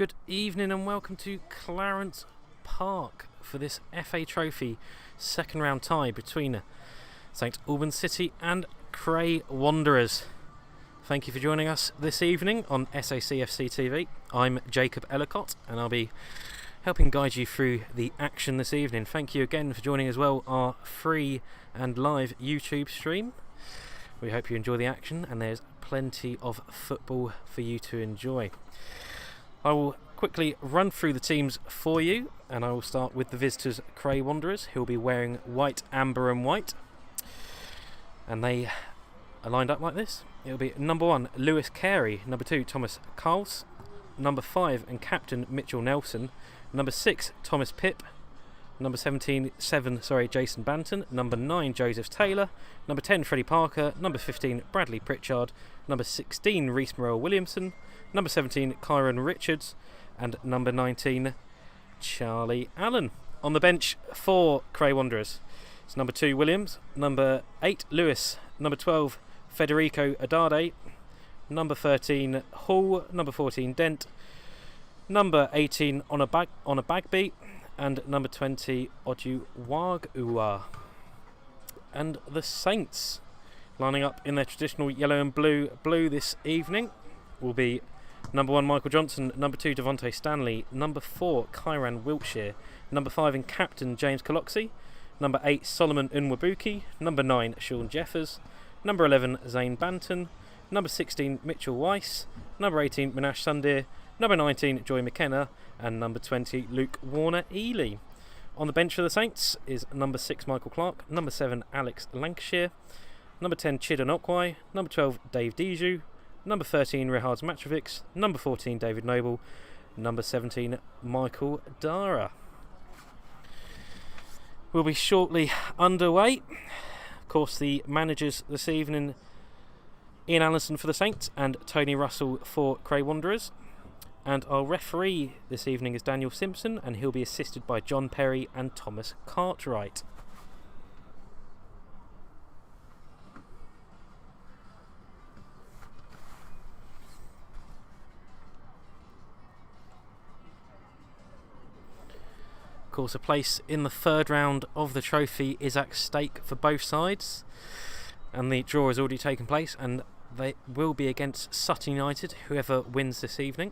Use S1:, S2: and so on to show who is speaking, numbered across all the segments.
S1: Good evening and welcome to Clarence Park for this FA Trophy second round tie between St Albans City and Cray Wanderers. Thank you for joining us this evening on SACFC TV. I'm Jacob Ellicott and I'll be helping guide you through the action this evening. Thank you again for joining as well our free and live YouTube stream. We hope you enjoy the action and there's plenty of football for you to enjoy. I will quickly run through the teams for you, and I will start with the visitors Cray Wanderers, who will be wearing white, amber and white, and they are lined up like this. It will be number 1 Lewis Carey, number 2 Thomas Carls, number 5 and captain Mitchell Nelson, number 6 Thomas Pipp, number 7 Jason Banton, number 9 Joseph Taylor, number 10 Freddie Parker, number 15 Bradley Pritchard, number 16 Reece Morel Williamson, number 17 Kyron Richards, and number 19 Charlie Allen. On the bench for Cray Wanderers, it's number 2 Williams, number 8 Lewis, number 12 Federico Adade, number 13 Hall, number 14 Dent, number 18 on a Bagby, and number 20 Ojuwagua. And the Saints, lining up in their traditional yellow and blue this evening, will be number 1 Michael Johnson, number 2 Devontae Stanley, number 4 Kyran Wiltshire, number 5 and captain James Coloxy, number 8 Solomon Unwabuki, number 9 Sean Jeffers, number 11 Zane Banton, number 16 Mitchell Weiss, number 18 Minash Sundir, number 19 Joy McKenna, and number 20 Luke Warner-Ely. On the bench for the Saints is number 6 Michael Clark, number 7 Alex Lancashire, number 10 Chidon Okwai, number 12 Dave Dijou, number 13 Rehards Matrovics, number 14 David Noble, number 17 Michael Dara. We'll be shortly underway. Of course, the managers this evening, Ian Allison for the Saints and Tony Russell for Cray Wanderers. And our referee this evening is Daniel Simpson, and he'll be assisted by John Perry and Thomas Cartwright. Of course, a place in the third round of the trophy is at stake for both sides, and the draw has already taken place, and they will be against Sutton United, whoever wins this evening.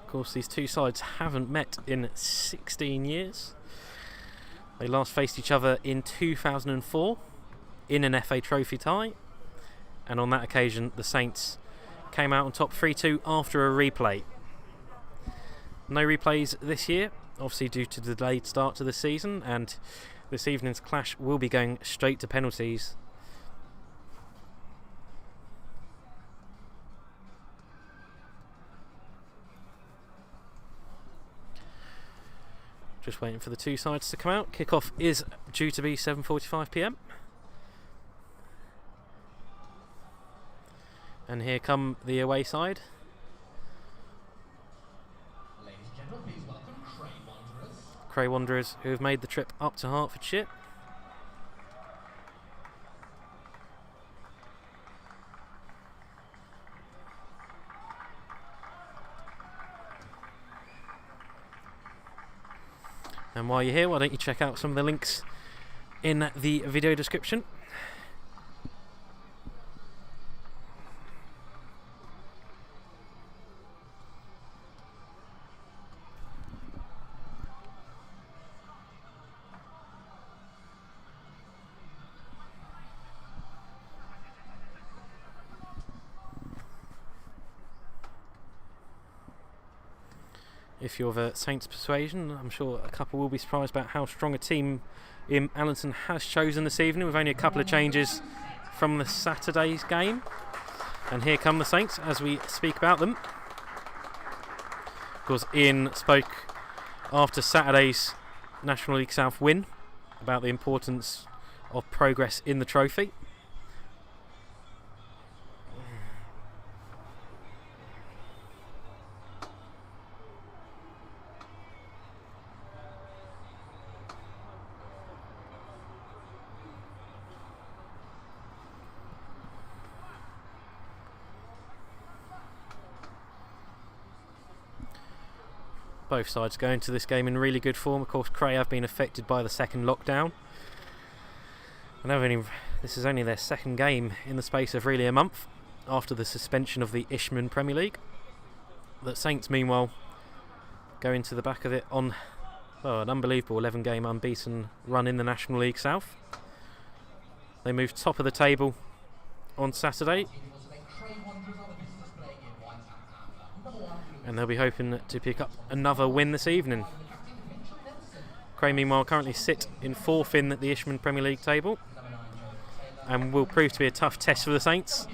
S1: Of course, these two sides haven't met in 16 years. They last faced each other in 2004 in an FA Trophy tie, and on that occasion the Saints came out on top 3-2 after a replay. No replays this year, obviously due to the delayed start to the season, and this evening's clash will be going straight to penalties. Just waiting for the two sides to come out. Kickoff is due to be 7:45 p.m. And here come the away side.
S2: Ladies and gentlemen, please welcome Cray Wanderers.
S1: Cray Wanderers, who have made the trip up to Hertfordshire. And while you're here, why don't you check out some of the links in the video description. If you're of a Saints persuasion, I'm sure a couple will be surprised about how strong a team Ian Allison has chosen this evening, with only a couple of changes from the Saturday's game. And here come the Saints as we speak about them. Of course, Ian spoke after Saturday's National League South win about the importance of progress in the trophy. Both sides going to this game in really good form. Of course, Cray have been affected by the second lockdown. And this is only their second game in the space of really a month after the suspension of the Ishman Premier League. The Saints, meanwhile, go into the back of it on an unbelievable 11-game unbeaten run in the National League South. They moved top of the table on Saturday, and they'll be hoping to pick up another win this evening. Cray, meanwhile, currently sit in fourth in the Ishman Premier League table, and will prove to be a tough test for the Saints.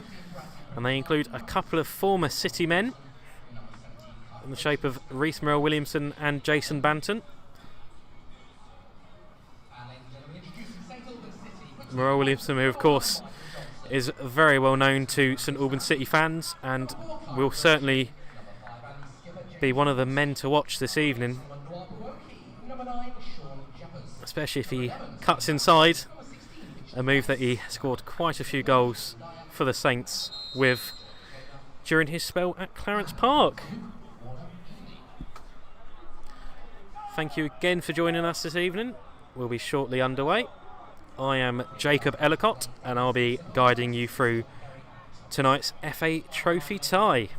S1: And they include a couple of former City men in the shape of Rhys Morrell-Williamson and Jason Banton. Morrell-Williamson, who of course is very well known to St Albans City fans and will certainly be one of the men to watch this evening, especially if he cuts inside, a move that he scored quite a few goals for the Saints with during his spell at Clarence Park. Thank you again for joining us this evening. We'll be shortly underway. I am Jacob Ellicott, and I'll be guiding you through tonight's FA Trophy tie.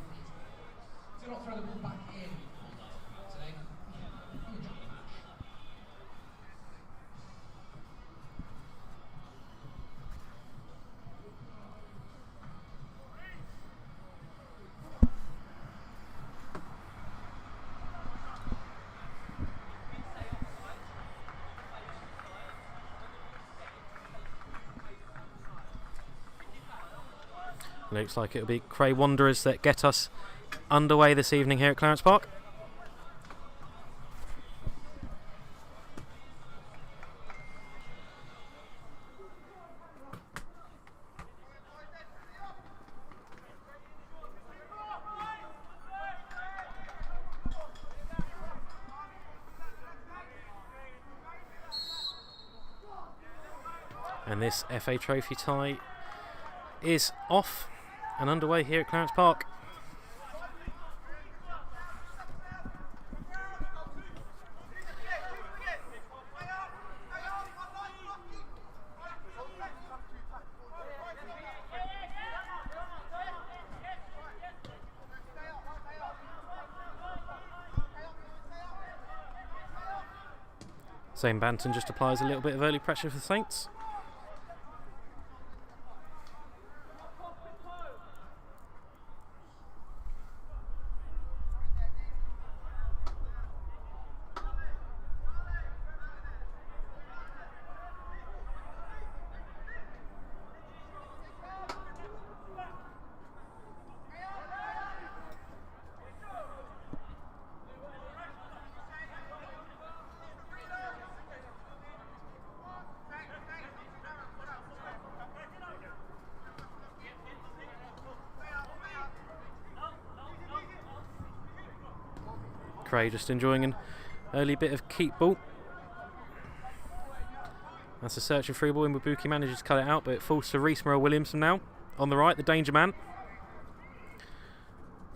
S1: Looks like it'll be Cray Wanderers that get us underway this evening here at Clarence Park. And this FA Trophy tie is off and underway here at Clarence Park. Zane Banton just applies a little bit of early pressure for the Saints. Cray just enjoying an early bit of keep ball. That's a searching through ball, and Wabuki manages to cut it out, but it falls to Rhys Morrell-Williamson now. On the right, the danger man.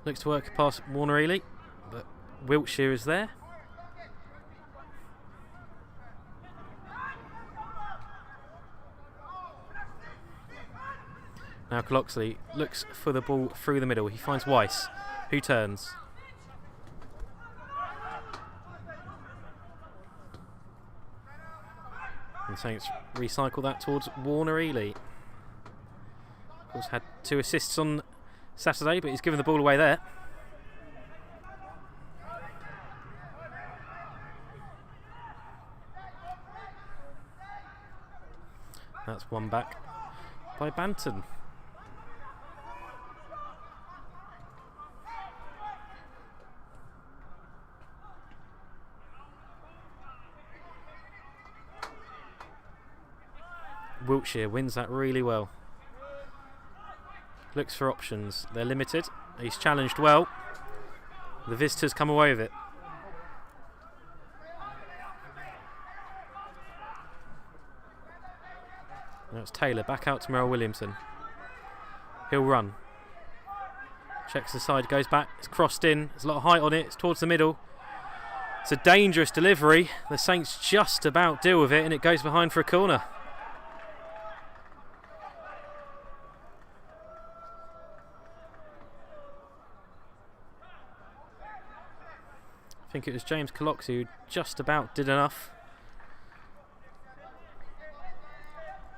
S1: Looks to work past Warner Ely, but Wiltshire is there. Now Cloxley looks for the ball through the middle. He finds Weiss, who turns. And Saints recycle that towards Warner Ely. Of course, had 2 assists on Saturday, but he's given the ball away there. That's one back by Banton. Wiltshire wins that really well. Looks for options. They're limited. He's challenged well. The visitors come away with it. Now it's Taylor back out to Morrell-Williamson. He'll run. Checks the side, goes back. It's crossed in. There's a lot of height on it. It's towards the middle. It's a dangerous delivery. The Saints just about deal with it, and it goes behind for a corner. I think it was James Colox who just about did enough.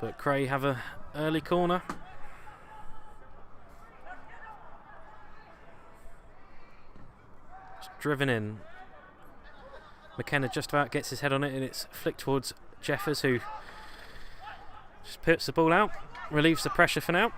S1: But Cray have an early corner. It's driven in. McKenna just about gets his head on it, and it's flicked towards Jeffers, who just puts the ball out, relieves the pressure for now.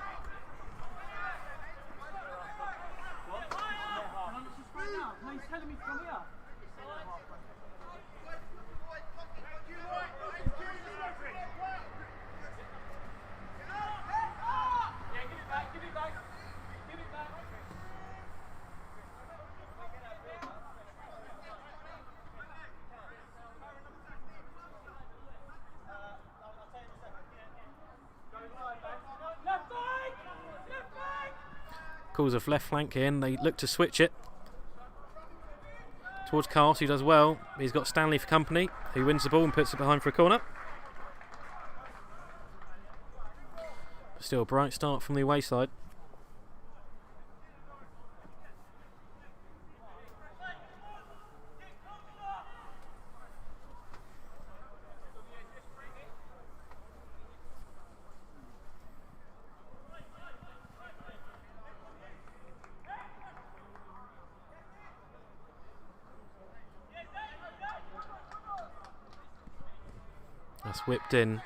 S1: Calls of left flank in. They look to switch it towards Carls, who does well. He's got Stanley for company, who wins the ball and puts it behind for a corner. Still a bright start from the away side. That's whipped in.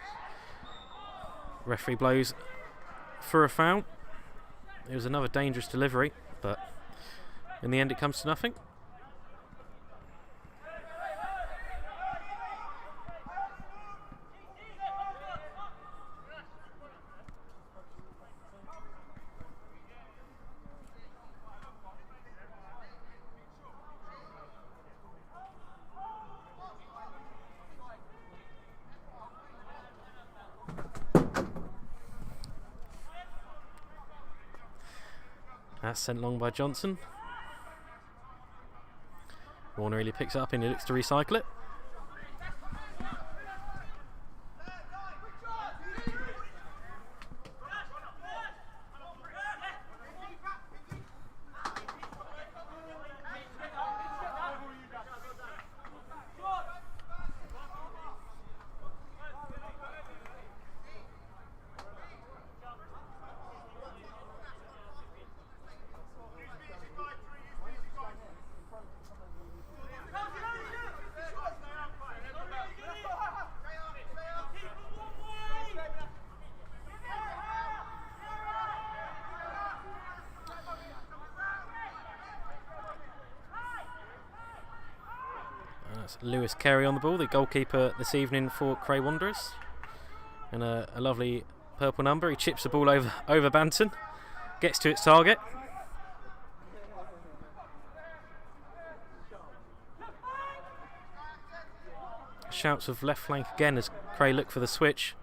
S1: Referee blows for a foul. It was another dangerous delivery, but in the end it comes to nothing. That's sent long by Johnson. Warner really picks it up and he looks to recycle it. Lewis Carey on the ball, the goalkeeper this evening for Cray Wanderers, and a lovely purple number. He chips the ball over Banton, gets to its target. Shouts of left flank again as Cray look for the switch,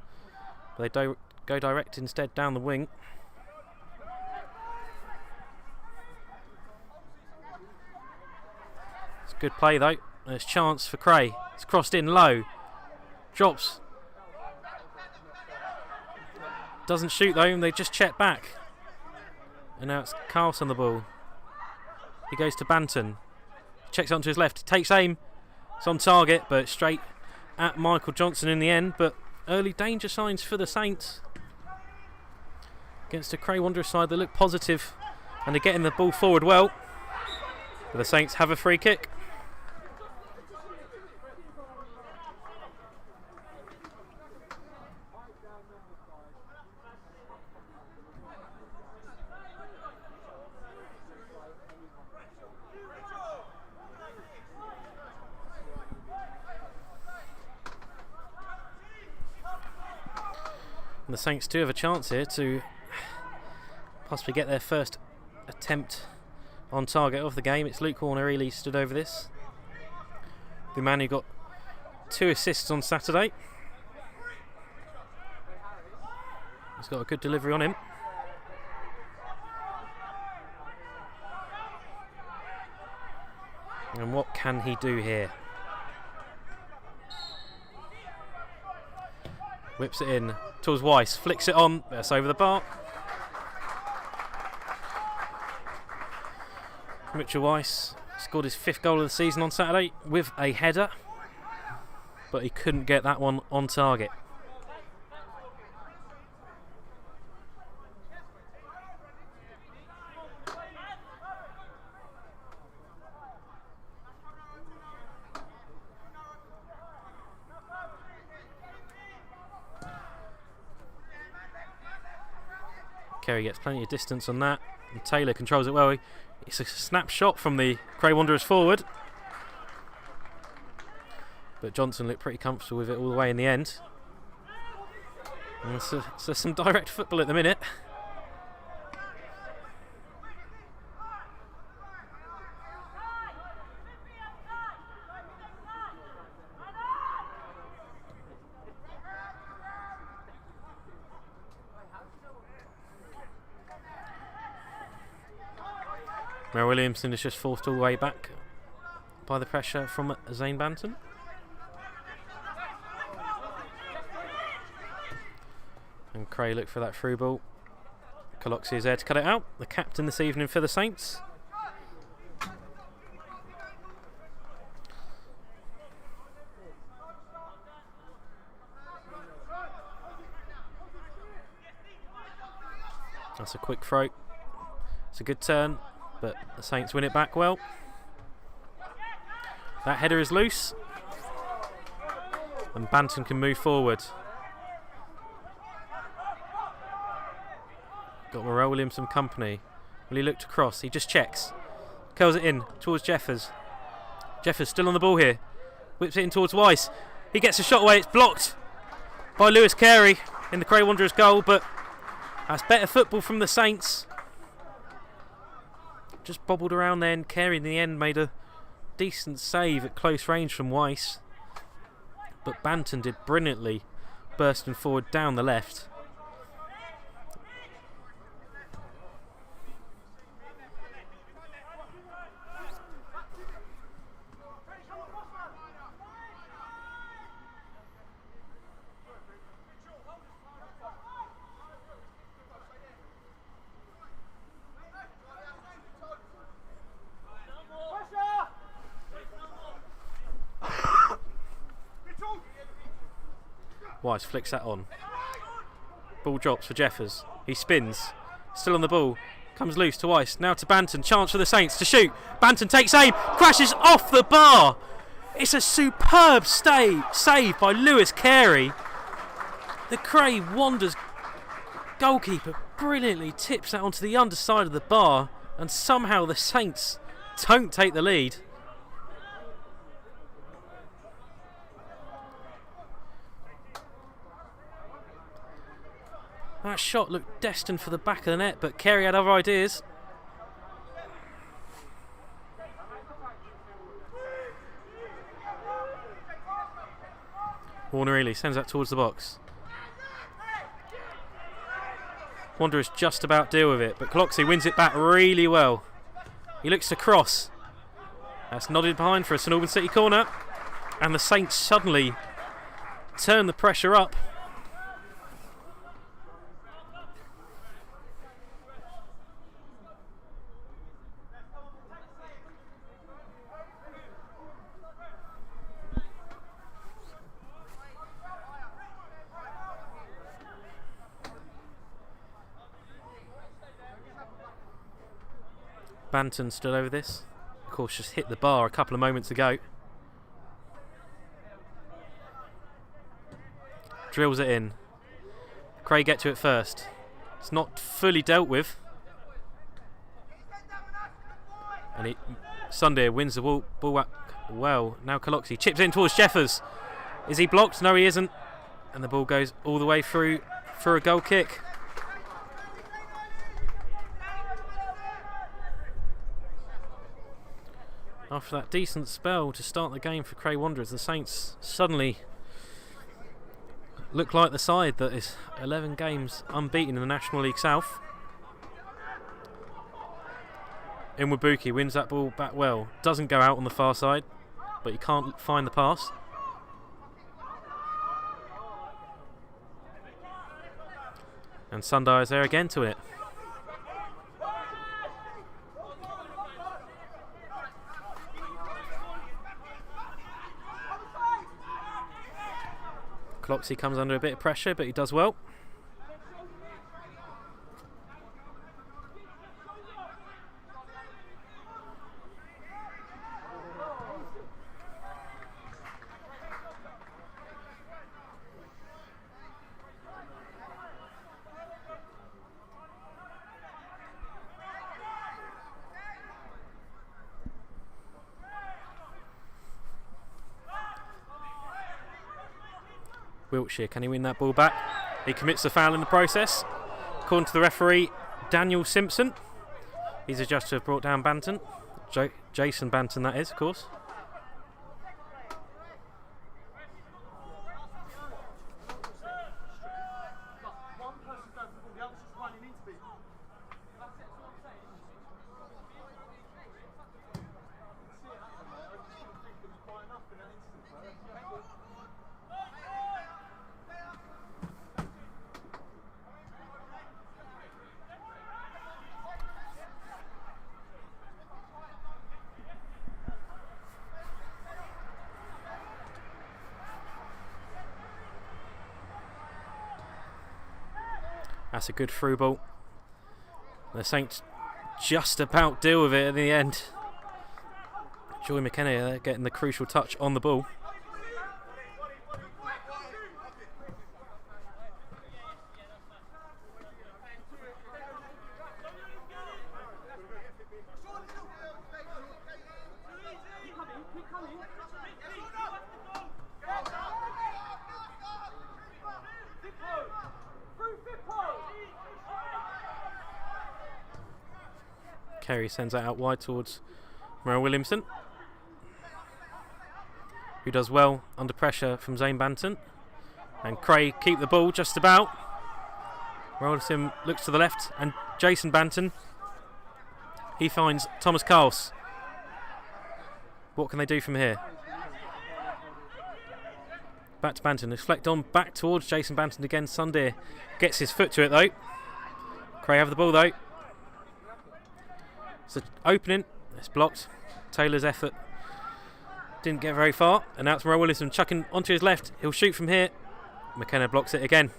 S1: but they go direct instead down the wing. It's good play though. There's chance for Cray. It's crossed in low. Drops. Doesn't shoot though, and they just check back. And now it's Carls on the ball. He goes to Banton. Checks onto his left. Takes aim. It's on target, but straight at Michael Johnson in the end. But early danger signs for the Saints. Against a Cray Wanderers side that look positive. And they're getting the ball forward well. But the Saints have a free kick. And the Saints do have a chance here to possibly get their first attempt on target of the game. It's Luke Warner really stood over this. The man who got 2 assists on Saturday. He's got a good delivery on him. And what can he do here? Whips it in towards Weiss. Flicks it on. That's over the bar. Mitchell Weiss scored his 5th goal of the season on Saturday with a header, but he couldn't get that one on target. Kerry gets plenty of distance on that, and Taylor controls it well. It's a snapshot from the Cray Wanderers forward, but Johnson looked pretty comfortable with it all the way in the end. And so some direct football at the minute. Mel Williamson is just forced all the way back by the pressure from Zane Banton. And Cray looked for that through ball. Coloxy is there to cut it out. The captain this evening for the Saints. That's a quick throw. It's a good turn, but the Saints win it back well. That header is loose, and Banton can move forward. Got Morel Williamson company. Will he look to cross? He just checks. Curls it in towards Jeffers. Jeffers still on the ball here. Whips it in towards Weiss. He gets a shot away. It's blocked by Lewis Carey in the Cray Wanderers goal, but that's better football from the Saints. Just bobbled around there, and Carey in the end made a decent save at close range from Weiss. But Banton did brilliantly, bursting forward down the left. Weiss flicks that on. Ball drops for Jeffers. He spins. Still on the ball. Comes loose to Weiss. Now to Banton. Chance for the Saints to shoot. Banton takes aim. Crashes off the bar. It's a superb save by Lewis Carey. The Cray Wanderers goalkeeper brilliantly tips that onto the underside of the bar, and somehow the Saints don't take the lead. That shot looked destined for the back of the net, but Carey had other ideas. Warner Ely sends that towards the box. Wanderers just about deal with it, but Coloxy wins it back really well. He looks to cross. That's nodded behind for a St Albans City corner, and the Saints suddenly turn the pressure up. Banton stood over this. Of course, just hit the bar a couple of moments ago. Drills it in. Cray get to it first. It's not fully dealt with. And Sunday wins the ball back well. Now Coloxy chips in towards Jeffers. Is he blocked? No, he isn't. And the ball goes all the way through for a goal kick. After that decent spell to start the game for Cray Wanderers, the Saints suddenly look like the side that is 11 games unbeaten in the National League South. Inwabuki wins that ball back well. Doesn't go out on the far side, but he can't find the pass. And Sunday is there again to it. Cloxy comes under a bit of pressure, but he does well. Wiltshire, can he win that ball back? He commits the foul in the process. According to the referee, Daniel Simpson. He's adjudged to have brought down Banton. Jason Banton, that is, of course. That's a good through ball. The Saints just about deal with it in the end. Joey McKenna getting the crucial touch on the ball. Kerry sends that out wide towards Merrill Williamson, who does well under pressure from Zane Banton. And Cray keep the ball just about. Merrill Williamson looks to the left, and Jason Banton, he finds Thomas Carls. What can they do from here? Back to Banton, deflect on back towards Jason Banton again. Sunday gets his foot to it though. Cray have the ball though. So opening, it's blocked. Taylor's effort didn't get very far, and now it's Merrill Williamson chucking onto his left. He'll shoot from here. McKenna blocks it again.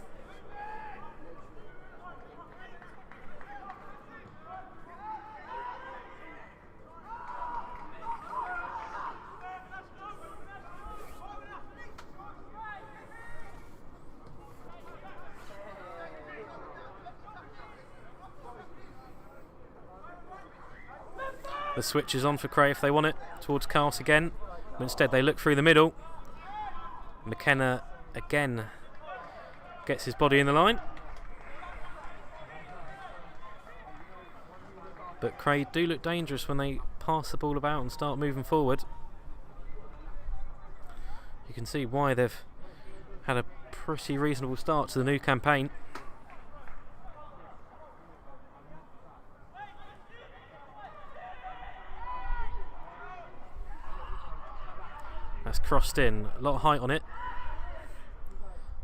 S1: The switch is on for Cray if they want it, towards Carls again. But instead they look through the middle. McKenna again gets his body in the line. But Cray do look dangerous when they pass the ball about and start moving forward. You can see why they've had a pretty reasonable start to the new campaign. That's crossed in, a lot of height on it.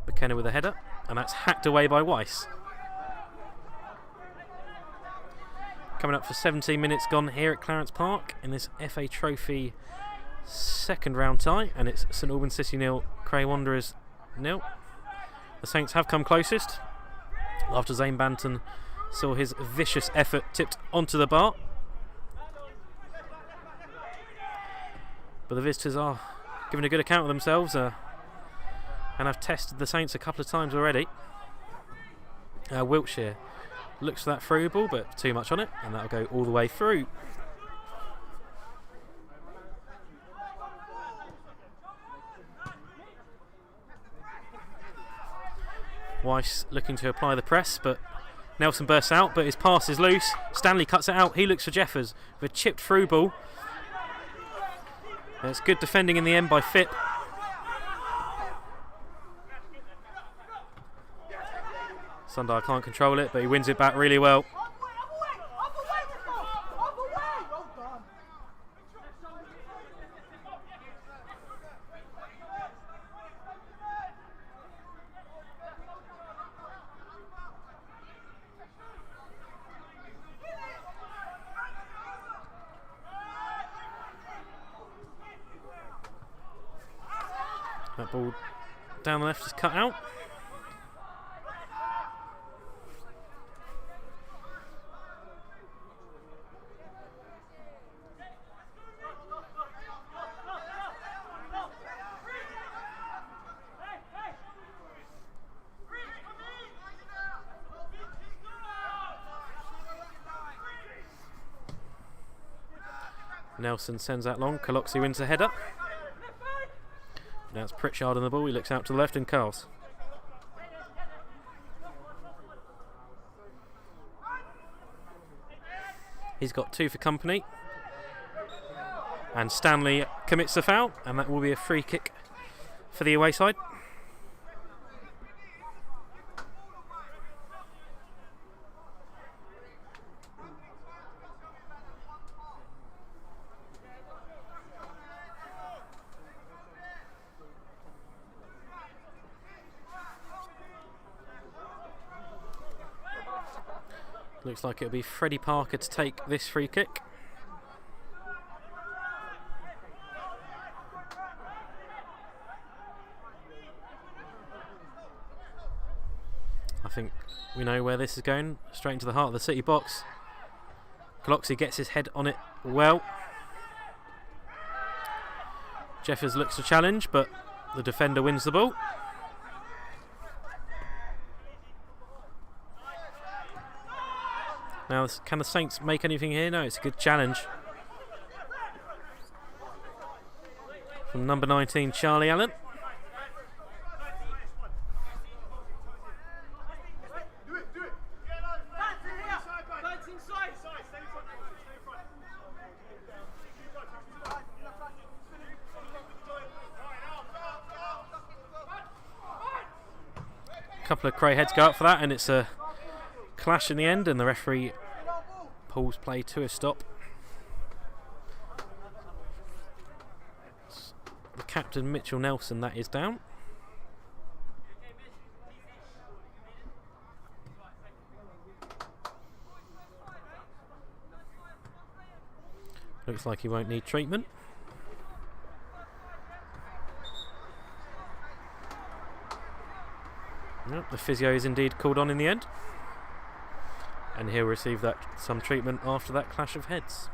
S1: McKenna with a header, and that's hacked away by Weiss. Coming up for 17 minutes gone here at Clarence Park in this FA Trophy second round tie, and it's St Albans City 0, Cray Wanderers 0. The Saints have come closest after Zane Banton saw his vicious effort tipped onto the bar. But the visitors are giving a good account of themselves and have tested the Saints a couple of times already. Wiltshire looks for that through ball, but too much on it, and that'll go all the way through. Weiss looking to apply the press, but Nelson bursts out, but his pass is loose. Stanley cuts it out. He looks for Jeffers with a chipped through ball. It's good defending in the end by Phipp. Sunday can't control it, but he wins it back really well. That ball down the left is cut out. Nelson sends that long. Caloxy wins the header. Now it's Pritchard on the ball. He looks out to the left and curls. He's got 2 for company. And Stanley commits the foul, and that will be a free kick for the away side. Looks like it'll be Freddie Parker to take this free kick. I think we know where this is going. Straight into the heart of the City box. Caloxy gets his head on it well. Jeffers looks to challenge, but the defender wins the ball. Now, can the Saints make anything here? No, it's a good challenge from number 19, Charlie Allen. A couple of Cray heads go up for that, and it's a clash in the end, and the referee pulls play to a stop. The captain, Mitchell Nelson, that is down. Looks like he won't need treatment. Yep, the physio is indeed called on in the end, and he'll receive some treatment after that clash of heads.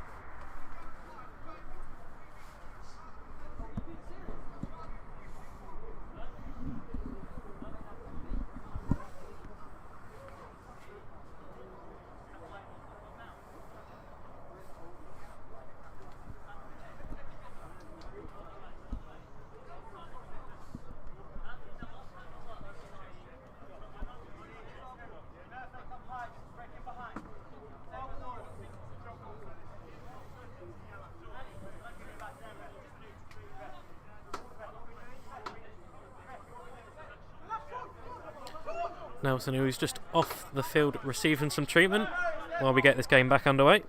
S1: Nelson, who is just off the field receiving some treatment while we get this game back underway.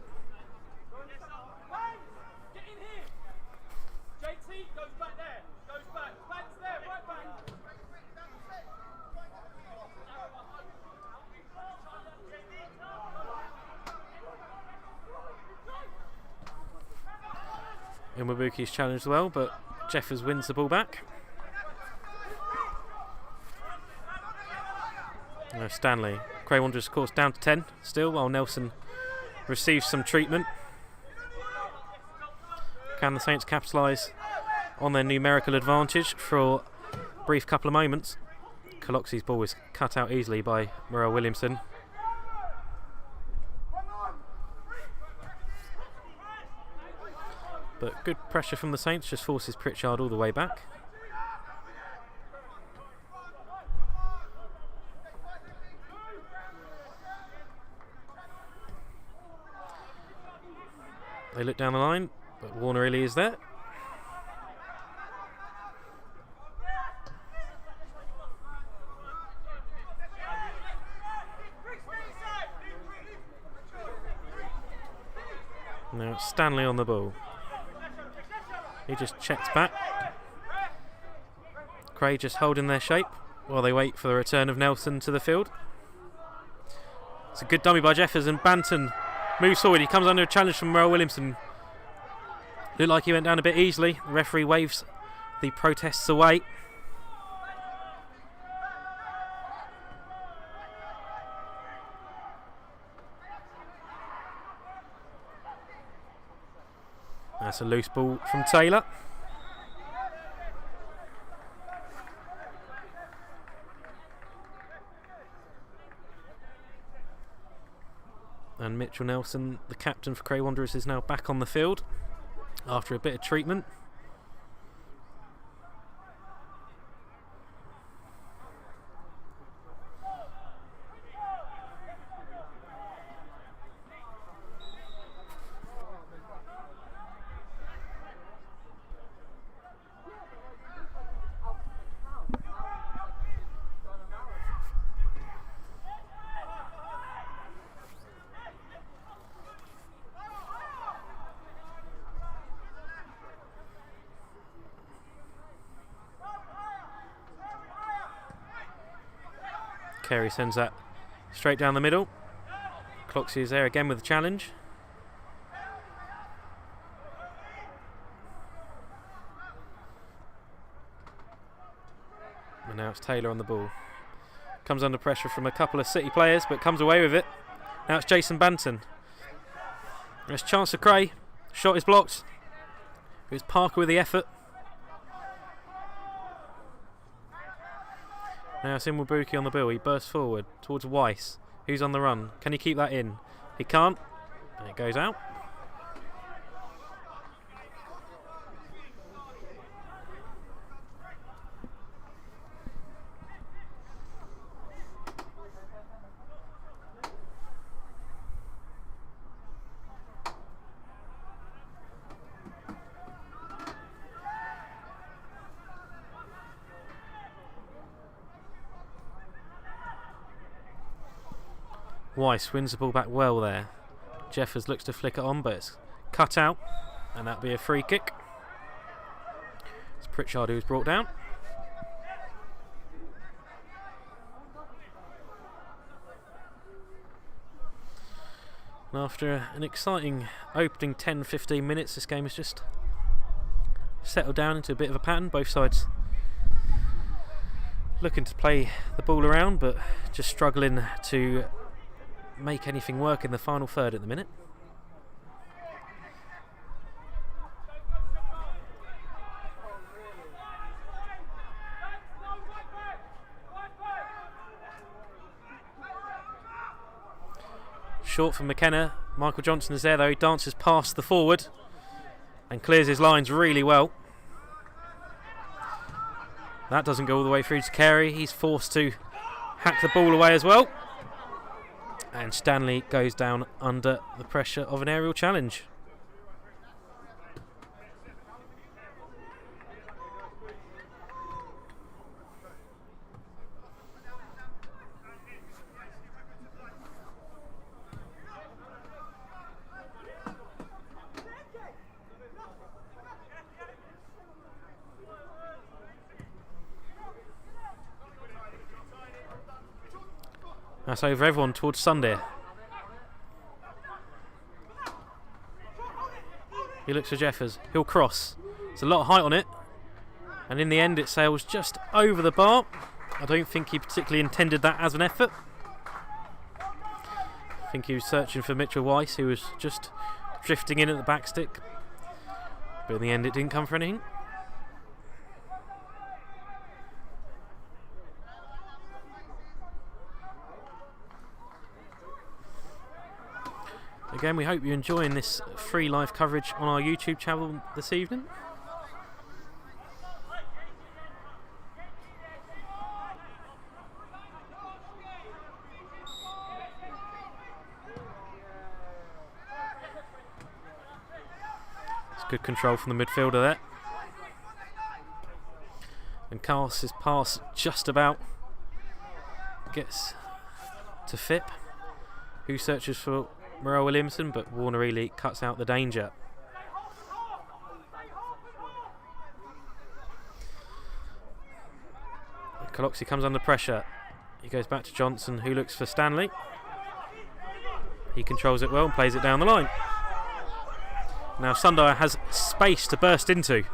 S1: Iwabuki's challenged well, but Jeffers wins the ball back. Stanley. Cray Wanderers, of course, down to 10 still, while Nelson receives some treatment. Can the Saints capitalise on their numerical advantage for a brief couple of moments? Caloxy's ball was cut out easily by Morel Williamson. But good pressure from the Saints just forces Pritchard all the way back. They look down the line, but Warner Illy is there. Now it's Stanley on the ball. He just checks back. Cray just holding their shape while they wait for the return of Nelson to the field. It's a good dummy by Jeffers, and Banton moves forward. He comes under a challenge from Morel Williamson. Looked like he went down a bit easily. The referee waves the protests away. That's a loose ball from Taylor. And Mitchell Nelson, the captain for Cray Wanderers, is now back on the field after a bit of treatment. Carey sends that straight down the middle. Cloxy is there again with the challenge. And now it's Taylor on the ball. Comes under pressure from a couple of City players, but comes away with it. Now it's Jason Banton. There's a chance for Cray. Shot is blocked. It was Parker with the effort. Now it's Imwabuki on the bill. He bursts forward towards Weiss, who's on the run. Can he keep that in? He can't. And it goes out. Weiss wins the ball back well there. Jeffers looks to flick it on, but it's cut out, and that'll be a free kick. It's Pritchard who's brought down. And after an exciting opening 10-15 minutes, this game has just settled down into a bit of a pattern. Both sides looking to play the ball around, but just struggling to make anything work in the final third at the minute. Short from McKenna. Michael Johnson is there though. He dances past the forward and clears his lines really well. That doesn't go all the way through to Carey. He's forced to hack the ball away as well. And Stanley goes down under the pressure of an aerial challenge. That's over everyone towards Sunday. He looks for Jeffers. He'll cross. There's a lot of height on it. And in the end it sails just over the bar. I don't think he particularly intended that as an effort. I think he was searching for Mitchell Weiss, who was just drifting in at the back stick. But in the end it didn't come for anything. Again, we hope you're enjoying this free live coverage on our YouTube channel this evening. It's good control from the midfielder there. And Carl's pass just about gets to Phipp, who searches for Morel Williamson, but Warner Ely cuts out the danger. Coloxy comes under pressure. He goes back to Johnson, who looks for Stanley. He controls it well and plays it down the line. Now Sunday has space to burst into.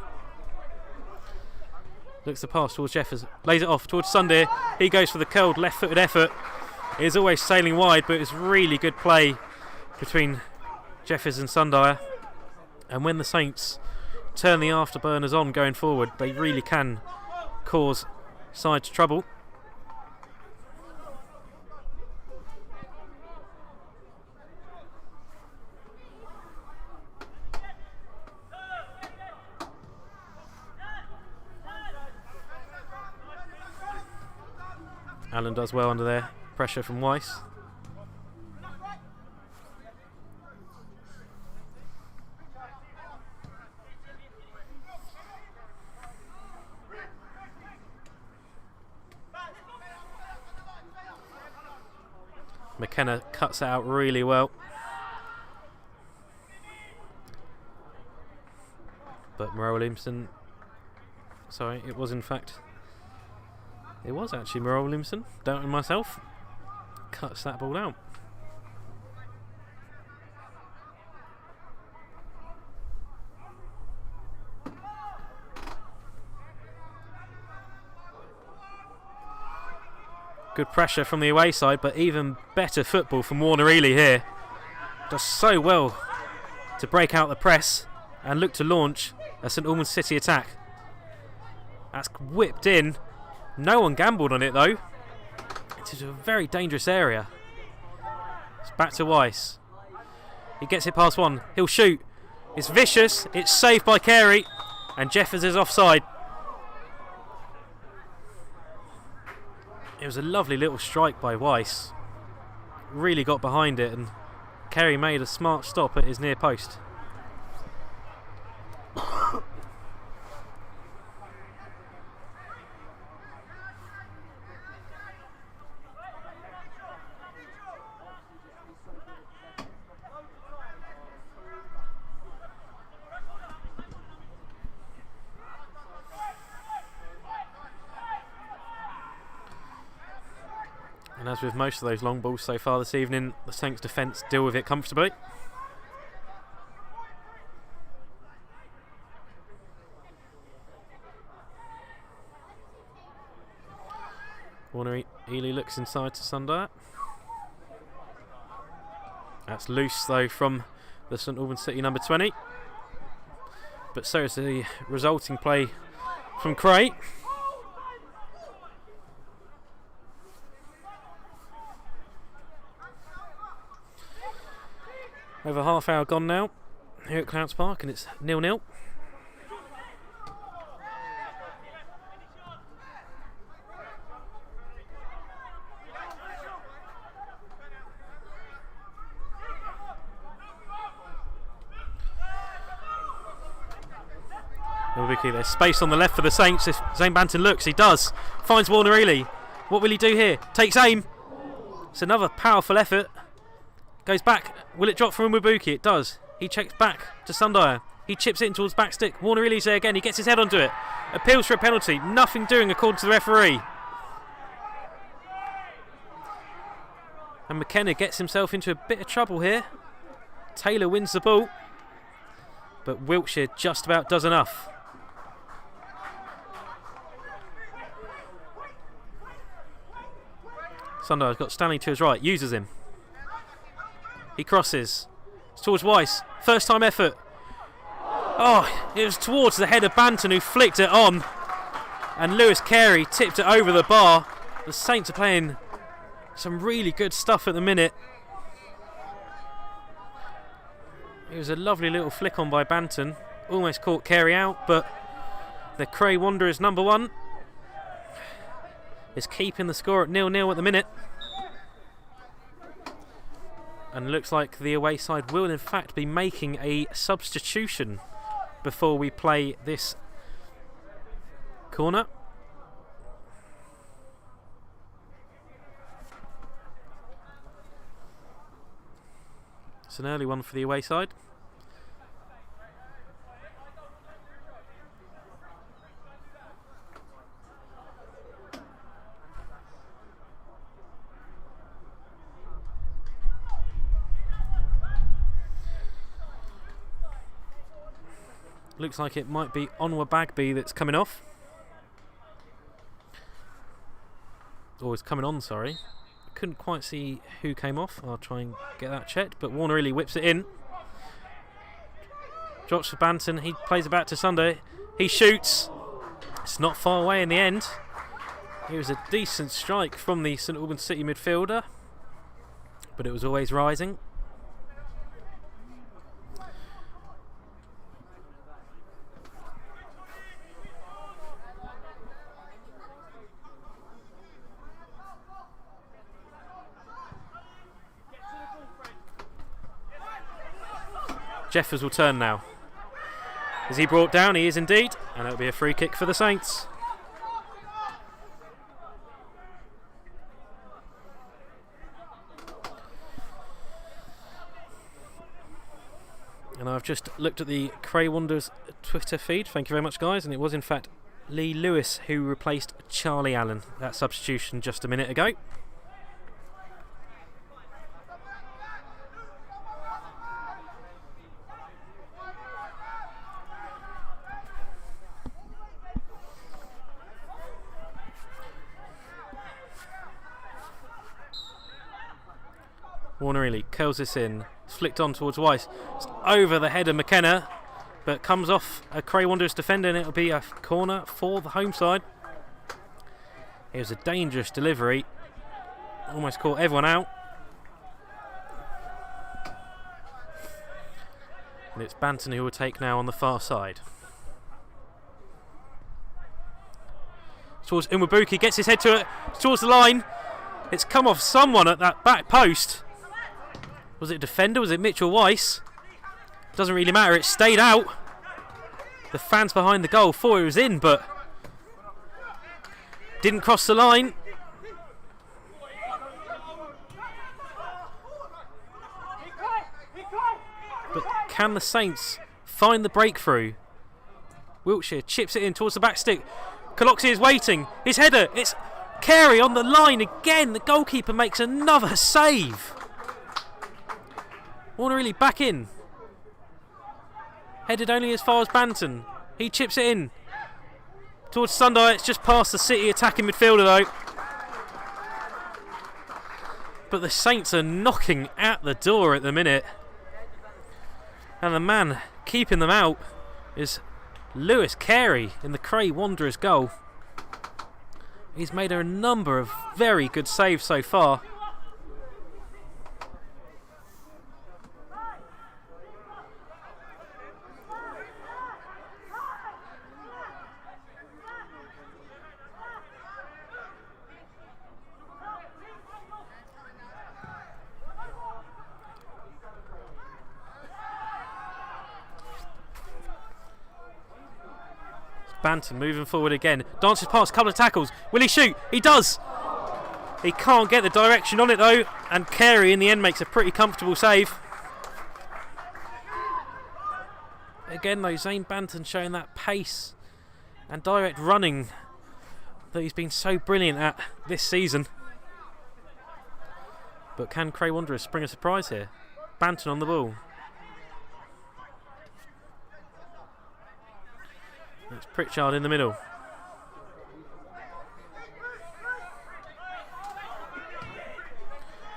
S1: Looks to pass towards Jeffers, lays it off towards Sunday. He goes for the curled left-footed effort. It is always sailing wide, but it's really good play between Jeffers and Sunday. And when the Saints turn the afterburners on going forward, they really can cause sides trouble. Allen does well under there. Pressure from Weiss. McKenna cuts it out really well. But Morel Williamson, sorry, it was actually Morel Williamson, doubting myself, cuts that ball out. Good pressure from the away side, but even better football from Warner Ely here. Does so well to break out the press and look to launch a St Albans City attack. That's whipped in. No one gambled on it though. It is a very dangerous area. It's back to Weiss. He gets it past one. He'll shoot. It's vicious. It's saved by Carey. And Jeffers is offside. It was a lovely little strike by Weiss. Really got behind it, and Carey made a smart stop at his near post. And as with most of those long balls so far this evening, the Saints defence deal with it comfortably. Warner Ely looks inside to Sunday. That's loose though from the St Albans City number 20. But so is the resulting play from Cray. Over half hour gone now here at Clarence Park, and it's 0-0. There's space on the left for the Saints if Zane Banton looks. He does. Finds Warner Ely. What will he do here? Takes aim. It's another powerful effort. Goes back. Will it drop from Mwabuki? It does. He checks back to Sundier. He chips it in towards back stick. Warner Ely's there again. He gets his head onto it. Appeals for a penalty. Nothing doing according to the referee. And McKenna gets himself into a bit of trouble here. Taylor wins the ball. But Wiltshire just about does enough. Sundier's got Stanley to his right. Uses him. He crosses. It's towards Weiss. First time effort. Oh, it was towards the head of Banton, who flicked it on. And Lewis Carey tipped it over the bar. The Saints are playing some really good stuff at the minute. It was a lovely little flick on by Banton. Almost caught Carey out, but the Cray Wanderers number 1 is keeping the score at 0-0 at the minute. And looks like the away side will in fact be making a substitution before we play this corner. It's an early one for the away side. Looks like it might be Onwa Bagby that's coming off. Or is coming on, sorry. Couldn't quite see who came off. I'll try and get that checked. But Warner Ely whips it in. Drops for Banton. He plays it back to Sunday. He shoots. It's not far away in the end. It was a decent strike from the St Albans City midfielder, but it was always rising. Jeffers will turn now. Is he brought down? He is indeed, and it'll be a free kick for the Saints. And I've just looked at the Cray Wanderers Twitter feed. Thank you very much, guys. And it was in fact Lee Lewis who replaced Charlie Allen. That substitution just a minute ago. Warner Ely curls this in. It's flicked on towards Weiss. It's over the head of McKenna, but comes off a Cray Wanderers defender, and it'll be a corner for the home side. It was a dangerous delivery. Almost caught everyone out. And it's Banton who will take now on the far side. Towards Umwabuki, gets his head to it, towards the line. It's come off someone at that back post. Was it a defender? Was it Mitchell Weiss? Doesn't really matter, it stayed out. The fans behind the goal thought it was in, but didn't cross the line. But can the Saints find the breakthrough? Wiltshire chips it in towards the back stick. Coloxy is waiting. His header, it's Carey on the line again. The goalkeeper makes another save. Warner Ely back in. Headed only as far as Banton. He chips it in towards Sunday. It's just past the City attacking midfielder though. But the Saints are knocking at the door at the minute. And the man keeping them out is Lewis Carey in the Cray Wanderers goal. He's made a number of very good saves so far. Banton moving forward again. Dances past, couple of tackles. Will he shoot? He does! He can't get the direction on it though, and Carey in the end makes a pretty comfortable save. Again though, Zane Banton showing that pace and direct running that he's been so brilliant at this season. But can Cray Wanderers spring a surprise here? Banton on the ball. It's Pritchard in the middle.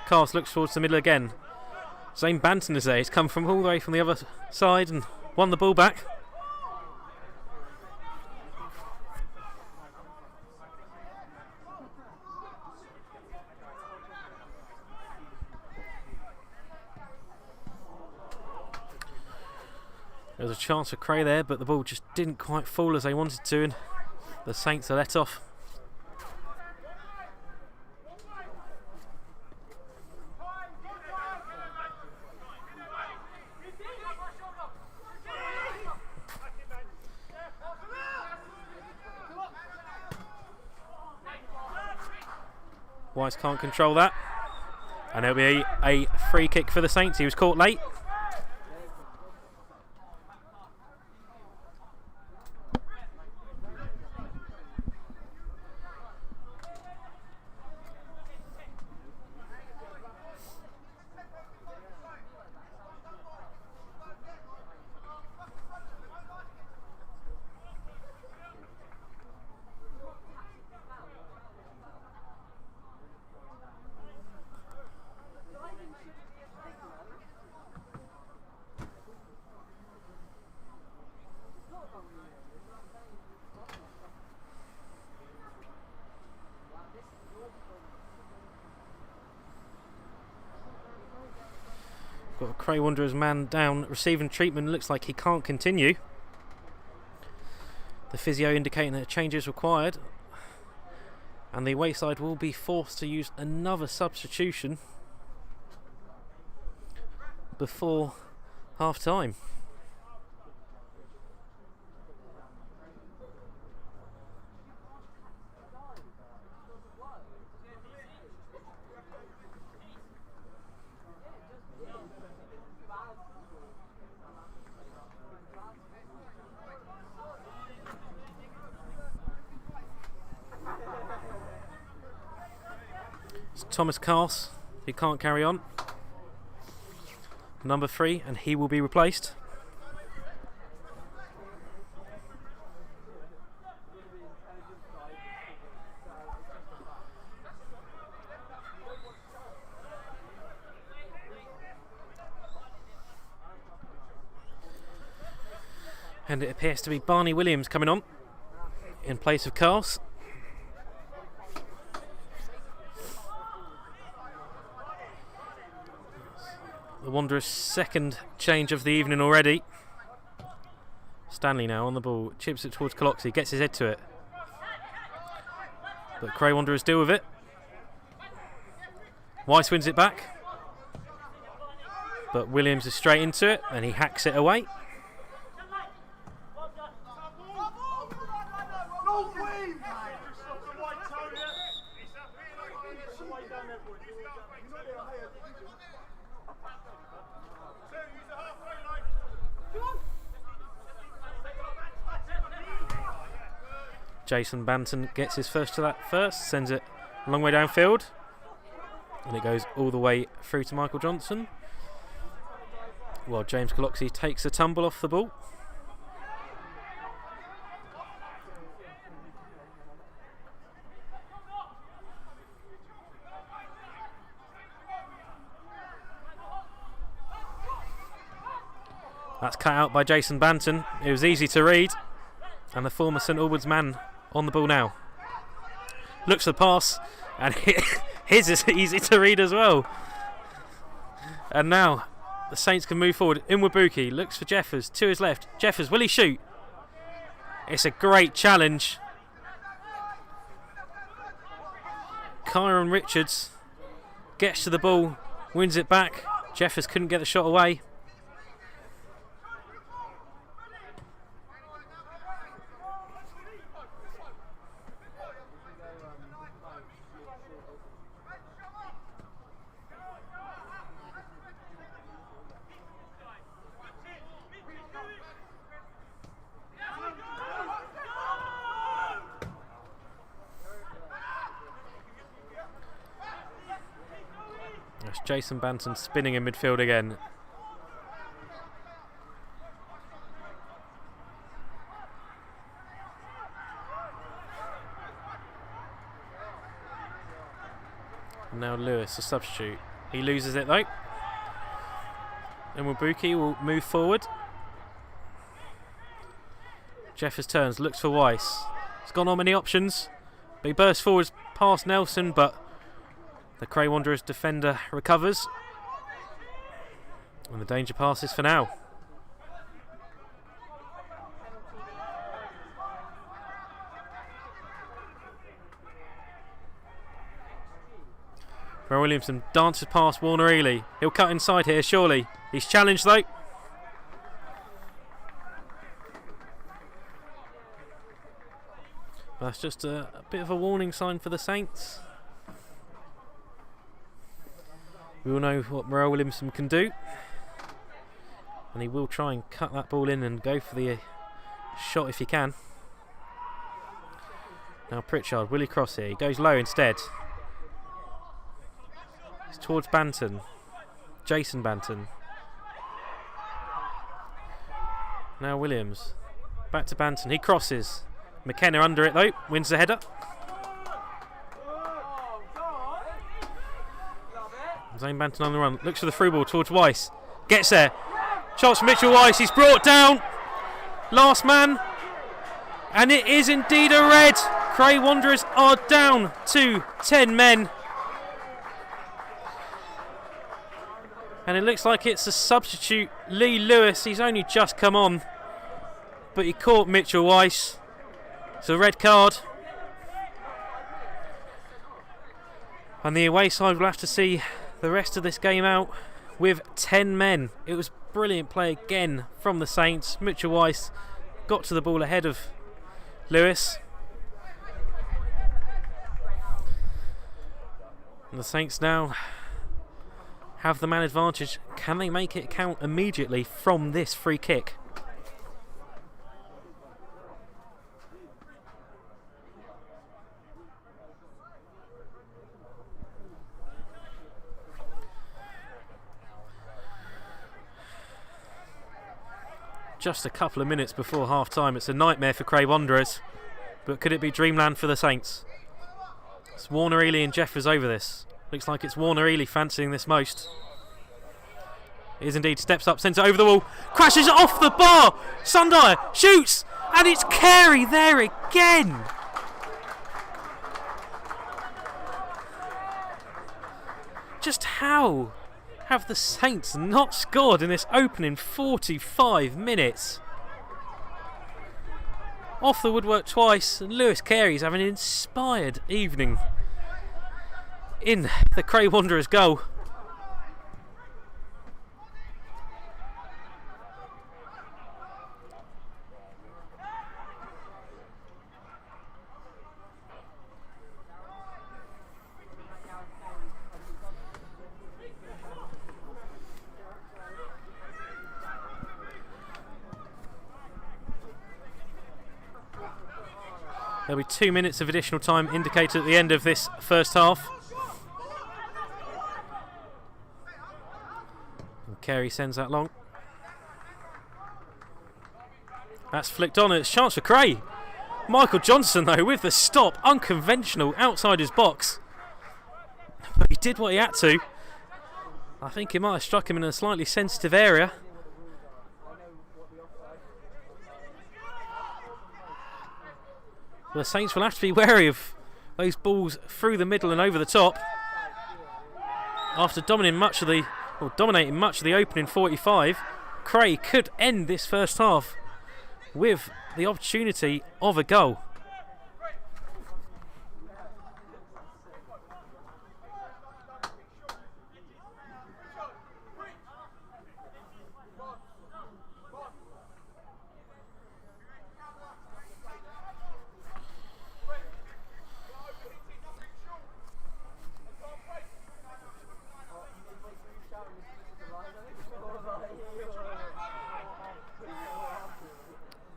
S1: Cast looks towards the middle again. Zane Banton is there. He's come from all the way from the other side and won the ball back. There was a chance for Cray there, but the ball just didn't quite fall as they wanted to, and the Saints are let off. Weiss can't control that, and there'll be a free kick for the Saints. He was caught late. Got a Cray Wanderers man down, receiving treatment. Looks like he can't continue. The physio indicating that a change is required. And the away side will be forced to use another substitution before half time. It's Thomas Cars, he can't carry on. Number 3, and he will be replaced. And it appears to be Barney Williams coming on in place of Cars. The Wanderers' second change of the evening already. Stanley now on the ball, chips it towards Coloxy, gets his head to it. But Cray Wanderers deal with it. Weiss wins it back. But Williams is straight into it and he hacks it away. Jason Banton gets his first to that first, sends it a long way downfield, and it goes all the way through to Michael Johnson, while James Coloxy takes a tumble off the ball. That's cut out by Jason Banton. It was easy to read, and the former St Albans man on the ball now. Looks for the pass, and his is easy to read as well. And now the Saints can move forward. Inwabuki looks for Jeffers to his left. Jeffers, will he shoot? It's a great challenge. Kyron Richards gets to the ball, wins it back. Jeffers couldn't get the shot away. That's Jason Banton spinning in midfield again. Now Lewis, a substitute. He loses it though. And Wabuki will move forward. Jeffers turns, looks for Weiss. He's got not many options. But he bursts forwards past Nelson, but the Cray Wanderers defender recovers. And the danger passes for now. Roy Williamson dances past Warner Ely. He'll cut inside here, surely. He's challenged though. That's just a bit of a warning sign for the Saints. We all know what Roy Williamson can do. And he will try and cut that ball in and go for the shot if he can. Now Pritchard, will he cross here? He goes low instead. It's towards Banton. Jason Banton. Now Williams. Back to Banton. He crosses. McKenna under it though. Wins the header. Zane Banton on the run. Looks for the through ball towards Weiss. Gets there. Shots from Mitchell Weiss. He's brought down. Last man. And it is indeed a red. Cray Wanderers are down to 10 men. And it looks like it's a substitute, Lee Lewis. He's only just come on, but he caught Mitchell Weiss. It's a red card. And the away side will have to see the rest of this game out with 10 men. It was brilliant play again from the Saints. Mitchell Weiss got to the ball ahead of Lewis. And the Saints now have the man advantage. Can they make it count immediately from this free kick? Just a couple of minutes before half time. It's a nightmare for Cray Wanderers, but could it be dreamland for the Saints? It's Warner Ely and Jeffers over this. Looks like it's Warner Ely fancying this most. It is indeed. Steps up, sends it over the wall, crashes off the bar. Sundyer shoots, and it's Carey there again. Just how have the Saints not scored in this opening 45 minutes? Off the woodwork twice, and Lewis Carey's having an inspired evening in the Cray Wanderers goal. There'll be 2 minutes of additional time indicated at the end of this first half. And Carey sends that long. That's flicked on, and it's a chance for Cray. Michael Johnson, though, with the stop, unconventional, outside his box. But he did what he had to. I think he might have struck him in a slightly sensitive area. The Saints will have to be wary of those balls through the middle and over the top. After dominating much of the opening 45, Cray could end this first half with the opportunity of a goal.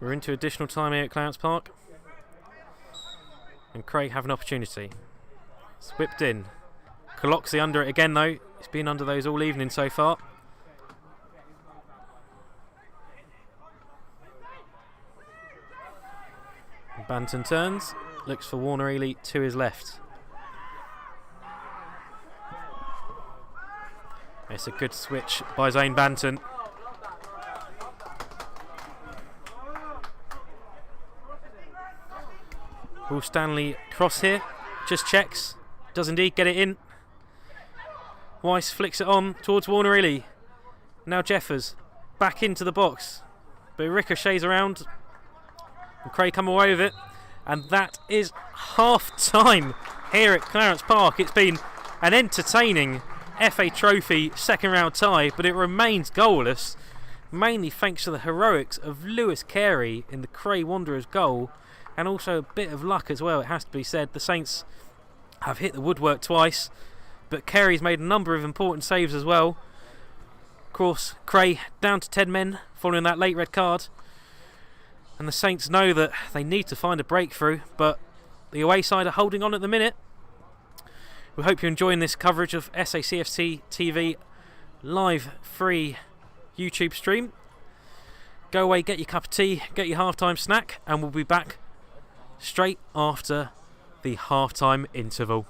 S1: We're into additional time here at Clarence Park, and Craig have an opportunity. It's whipped in. Coloxy under it again though. He's been under those all evening so far. Banton turns, looks for Warner Ely to his left. It's a good switch by Zane Banton. Will Stanley cross here? Just checks. Does indeed get it in. Weiss flicks it on towards Warner Ely. Now Jeffers back into the box, but it ricochets around, and Cray come away with it, and that is half time here at Clarence Park. It's been an entertaining FA Trophy second round tie, but it remains goalless, mainly thanks to the heroics of Lewis Carey in the Cray Wanderers goal, and also a bit of luck as well, it has to be said. The Saints have hit the woodwork twice, but Carey's made a number of important saves as well. Of course, Cray down to 10 men following that late red card, and the Saints know that they need to find a breakthrough, but the away side are holding on at the minute. We hope you're enjoying this coverage of SACFC TV live free YouTube stream. Go away, get your cup of tea, get your halftime snack, and we'll be back straight after the halftime interval.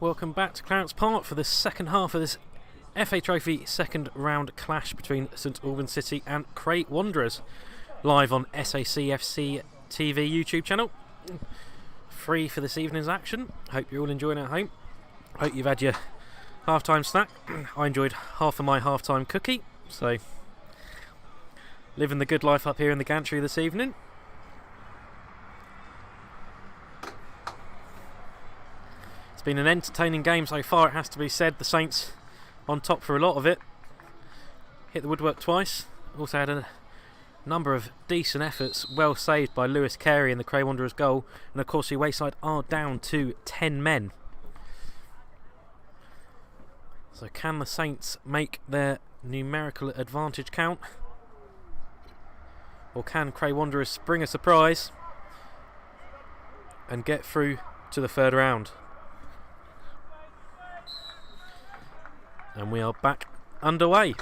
S1: Welcome back to Clarence Park for the second half of this FA Trophy second round clash between St Albans City and Cray Wanderers, live on SACFC TV YouTube channel. Free for this evening's action. Hope you're all enjoying it at home. Hope you've had your half-time snack. I enjoyed half of my half-time cookie, so living the good life up here in the gantry this evening. It's been an entertaining game so far, it has to be said. The Saints on top for a lot of it. Hit the woodwork twice. Also had a number of decent efforts, well saved by Lewis Carey in the Cray Wanderers goal. And of course the Wayside are down to 10 men. So can the Saints make their numerical advantage count? Or can Cray Wanderers spring a surprise and get through to the third round? And we are back underway.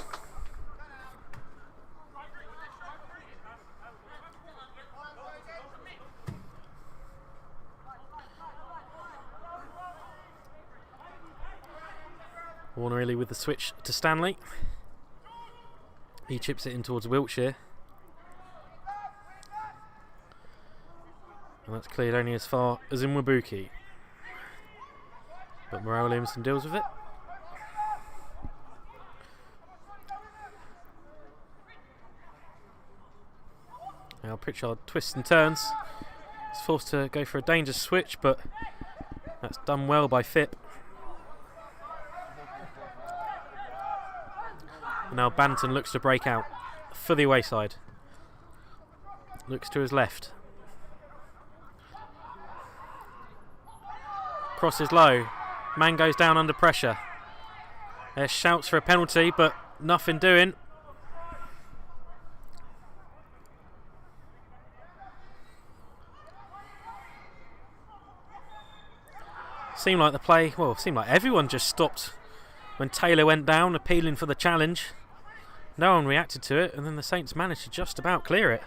S1: Warner with the switch to Stanley. He chips it in towards Wiltshire. And that's cleared only as far as in Wabuki. But Morale Williamson deals with it. Now Pritchard twists and turns. He's forced to go for a dangerous switch, but that's done well by Phipp. And now Banton looks to break out for the away side. Looks to his left. Crosses low. Man goes down under pressure. There's shouts for a penalty, but nothing doing. Seemed like the play, well, seemed like everyone just stopped when Taylor went down, appealing for the challenge. No one reacted to it, and then the Saints managed to just about clear it.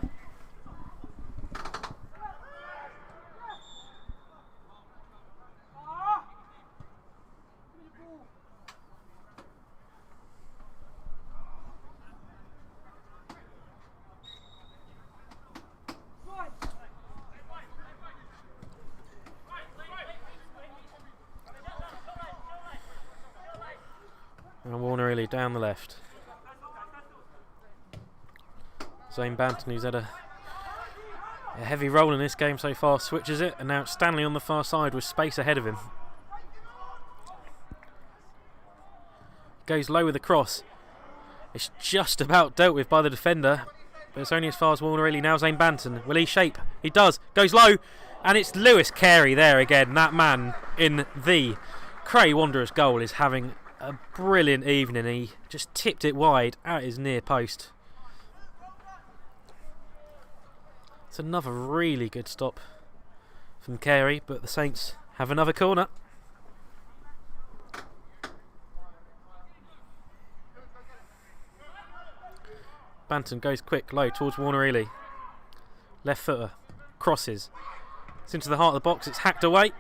S1: And Warner Illy down the left. Zane Banton, who's had a heavy role in this game so far, switches it, and now it's Stanley on the far side with space ahead of him. Goes low with the cross. It's just about dealt with by the defender, but it's only as far as Warner Illy. Now Zane Banton. Will he shape? He does. Goes low, and it's Lewis Carey there again. That man in the Cray Wanderers goal is having a brilliant evening. He just tipped it wide at his near post. It's another really good stop from Carey, but the Saints have another corner. Banton goes quick, low towards Warner Illy. Left footer, crosses. It's into the heart of the box, it's hacked away.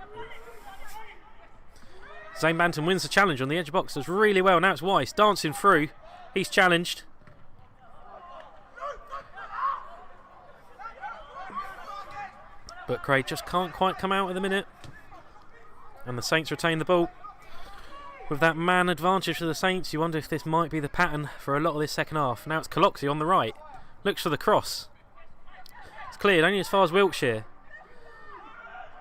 S1: Zane Banton wins the challenge on the edge of the box, does really well. Now it's Weiss dancing through. He's challenged. But Craig just can't quite come out at the minute. And the Saints retain the ball. With that man advantage for the Saints, you wonder if this might be the pattern for a lot of this second half. Now it's Coloxy on the right. Looks for the cross. It's cleared only as far as Wiltshire.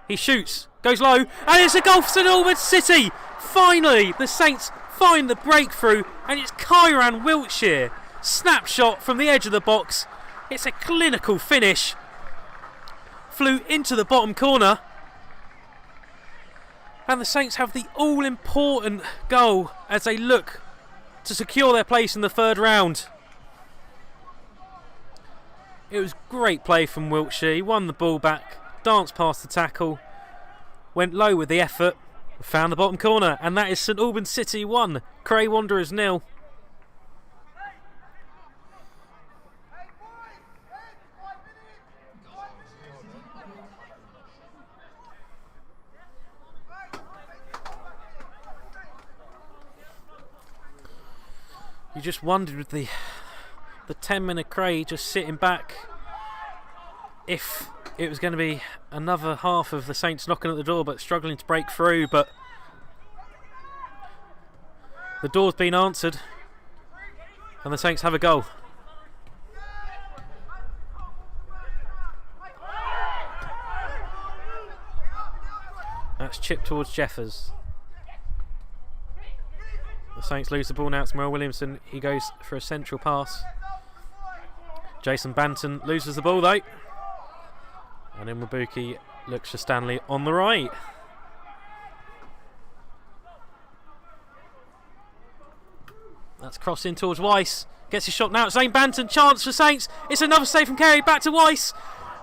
S1: He shoots. Goes low, and it's a goal for St Albans City! Finally, the Saints find the breakthrough, and it's Kyran Wiltshire. Snapshot from the edge of the box. It's a clinical finish. Flew into the bottom corner. And the Saints have the all-important goal as they look to secure their place in the third round. It was great play from Wiltshire. He won the ball back, danced past the tackle, went low with the effort, found the bottom corner, and that is St Albans City 1, Cray Wanderers 0. You just wondered with the 10-minute Cray just sitting back if it was going to be another half of the Saints knocking at the door but struggling to break through, but the door's been answered and the Saints have a goal. That's chipped towards Jeffers. The Saints lose the ball now. It's Merrill Williamson. He goes for a central pass. Jason Banton loses the ball though. And then Mabuki looks for Stanley on the right. That's crossed in towards Weiss. Gets his shot now. Zane Banton. Chance for Saints. It's another save from Carey. Back to Weiss.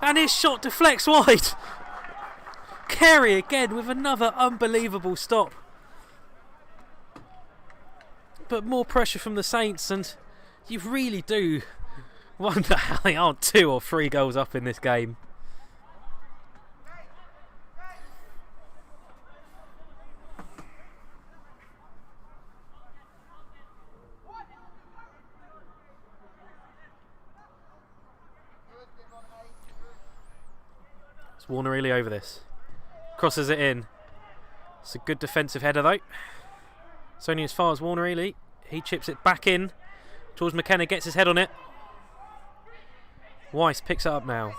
S1: And his shot deflects wide. Carey again with another unbelievable stop. But more pressure from the Saints, and you really do wonder how they aren't 2 or 3 goals up in this game. It's Warner Ely over this. Crosses it in. It's a good defensive header though. It's only as far as Warner Ely. He chips it back in. George McKenna gets his head on it. Weiss picks it up now.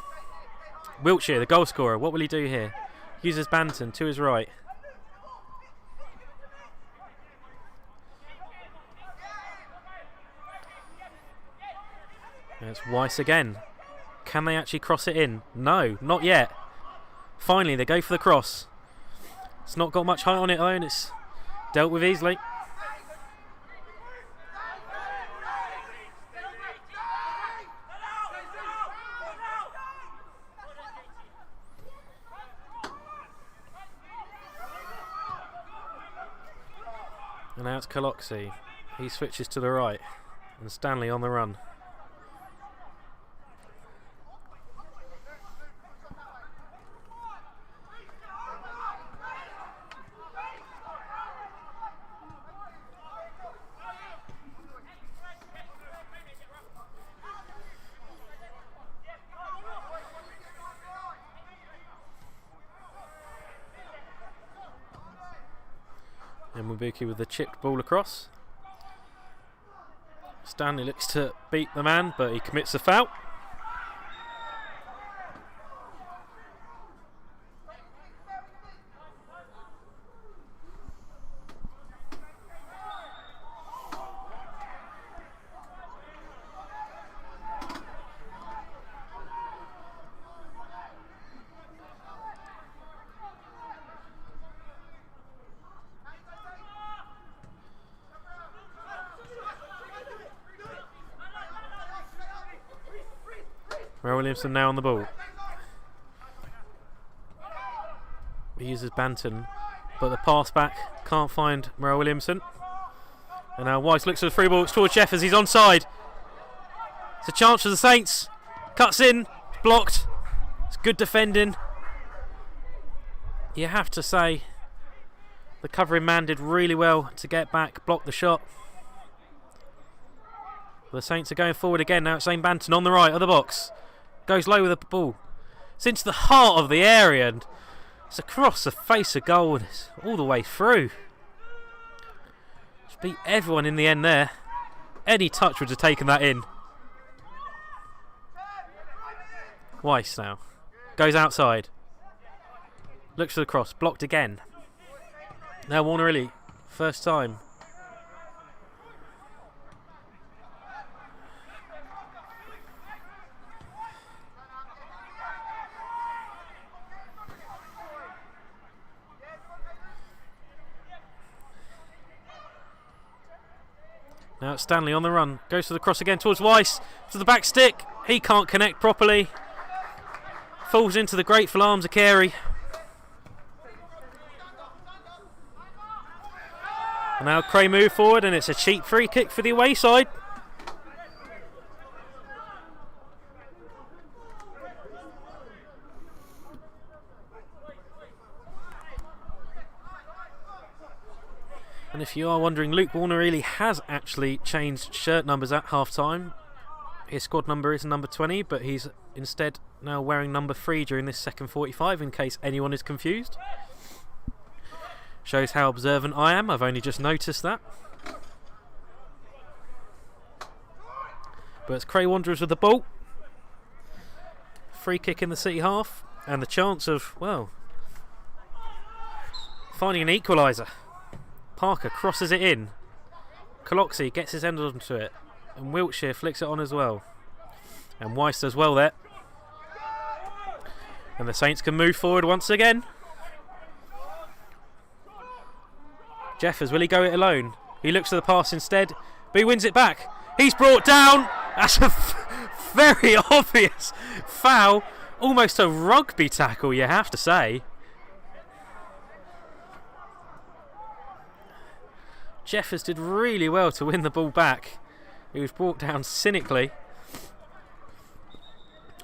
S1: Wiltshire, the goal scorer. What will he do here? Uses Banton to his right. There's Weiss again. Can they actually cross it in? No, not yet. Finally, they go for the cross. It's not got much height on it though, and it's dealt with easily. And now it's Caloxy. He switches to the right, and Stanley on the run. And Mabuki with the chipped ball across. Stanley looks to beat the man, but he commits a foul. Merrill Williamson now on the ball. He uses Banton, but the pass back can't find Merrill Williamson. And now Weiss looks for the free ball. It's towards Jeffers. He's onside. It's a chance for the Saints. Cuts in. Blocked. It's good defending. You have to say the covering man did really well to get back, block the shot. The Saints are going forward again. Now it's Zane Banton on the right of the box. Goes low with the ball. It's into the heart of the area and it's across the face of goal and it's all the way through. Just beat everyone in the end there. Any touch would have taken that in. Weiss now. Goes outside. Looks for the cross. Blocked again. Now Warner Ely. First time. Now it's Stanley on the run. Goes for the cross again towards Weiss. To the back stick. He can't connect properly. Falls into the grateful arms of Carey. And now Cray move forward and it's a cheap free kick for the away side. And And if you are wondering, Luke Warner-Ely has actually changed shirt numbers at half-time. His squad number is number 20, but he's instead now wearing number 3 during this second 45, in case anyone is confused. Shows how observant I am. I've only just noticed that. But it's Cray Wanderers with the ball. Free kick in the City half, and the chance of, well, finding an equaliser. Parker crosses it in. Coloxy gets his end onto it, and Wiltshire flicks it on as well. And Weiss does well there. And the Saints can move forward once again. Jeffers, will he go it alone? He looks for the pass instead, but he wins it back. He's brought down. That's a very obvious foul. Almost a rugby tackle, you have to say. Jeffers did really well to win the ball back. He was brought down cynically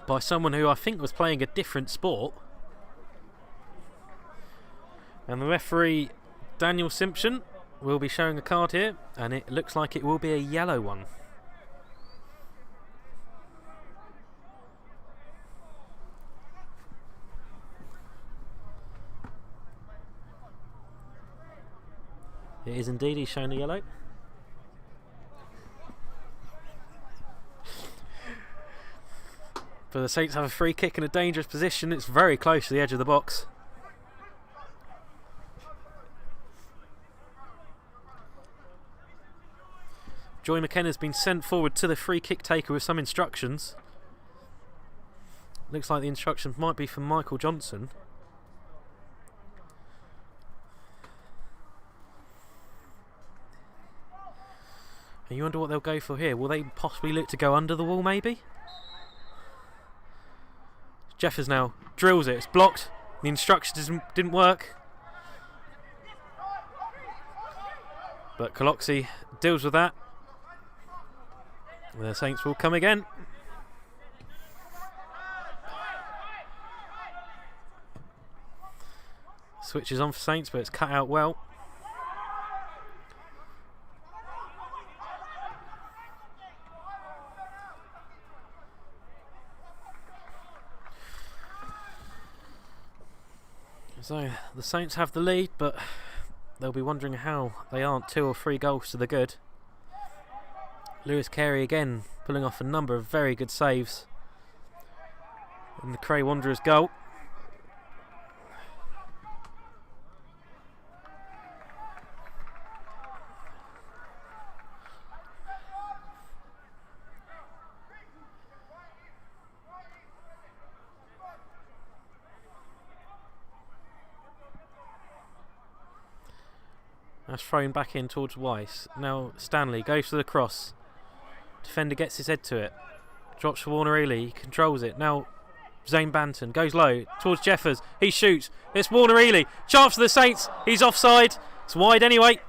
S1: by someone who I think was playing a different sport. And the referee, Daniel Simpson, will be showing a card here, and it looks like it will be a yellow one. It is indeed, he's shown a yellow. But the Saints have a free kick in a dangerous position. It's very close to the edge of the box. Joy McKenna's been sent forward to the free kick taker with some instructions. Looks like the instructions might be from Michael Johnson. And you wonder what they'll go for here. Will they possibly look to go under the wall, maybe? Jeffers now drills it. It's blocked. The instructions didn't work. But Coloxy deals with that. The Saints will come again. Switches on for Saints, but it's cut out well. So the Saints have the lead, but they'll be wondering how they aren't 2 or 3 goals to the good. Lewis Carey again pulling off a number of very good saves in the Cray Wanderers goal. That's thrown back in towards Weiss. Now Stanley goes for the cross. Defender gets his head to it. Drops for Warner-Ely. He controls it. Now Zane Banton goes low towards Jeffers. He shoots. It's Warner-Ely. Chance for the Saints. He's offside. It's wide anyway.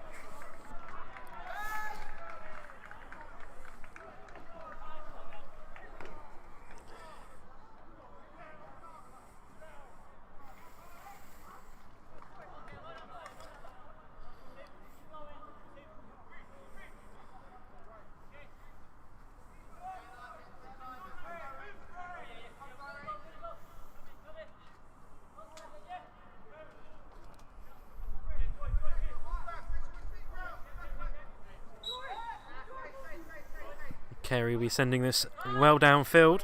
S1: Carey will be sending this well downfield.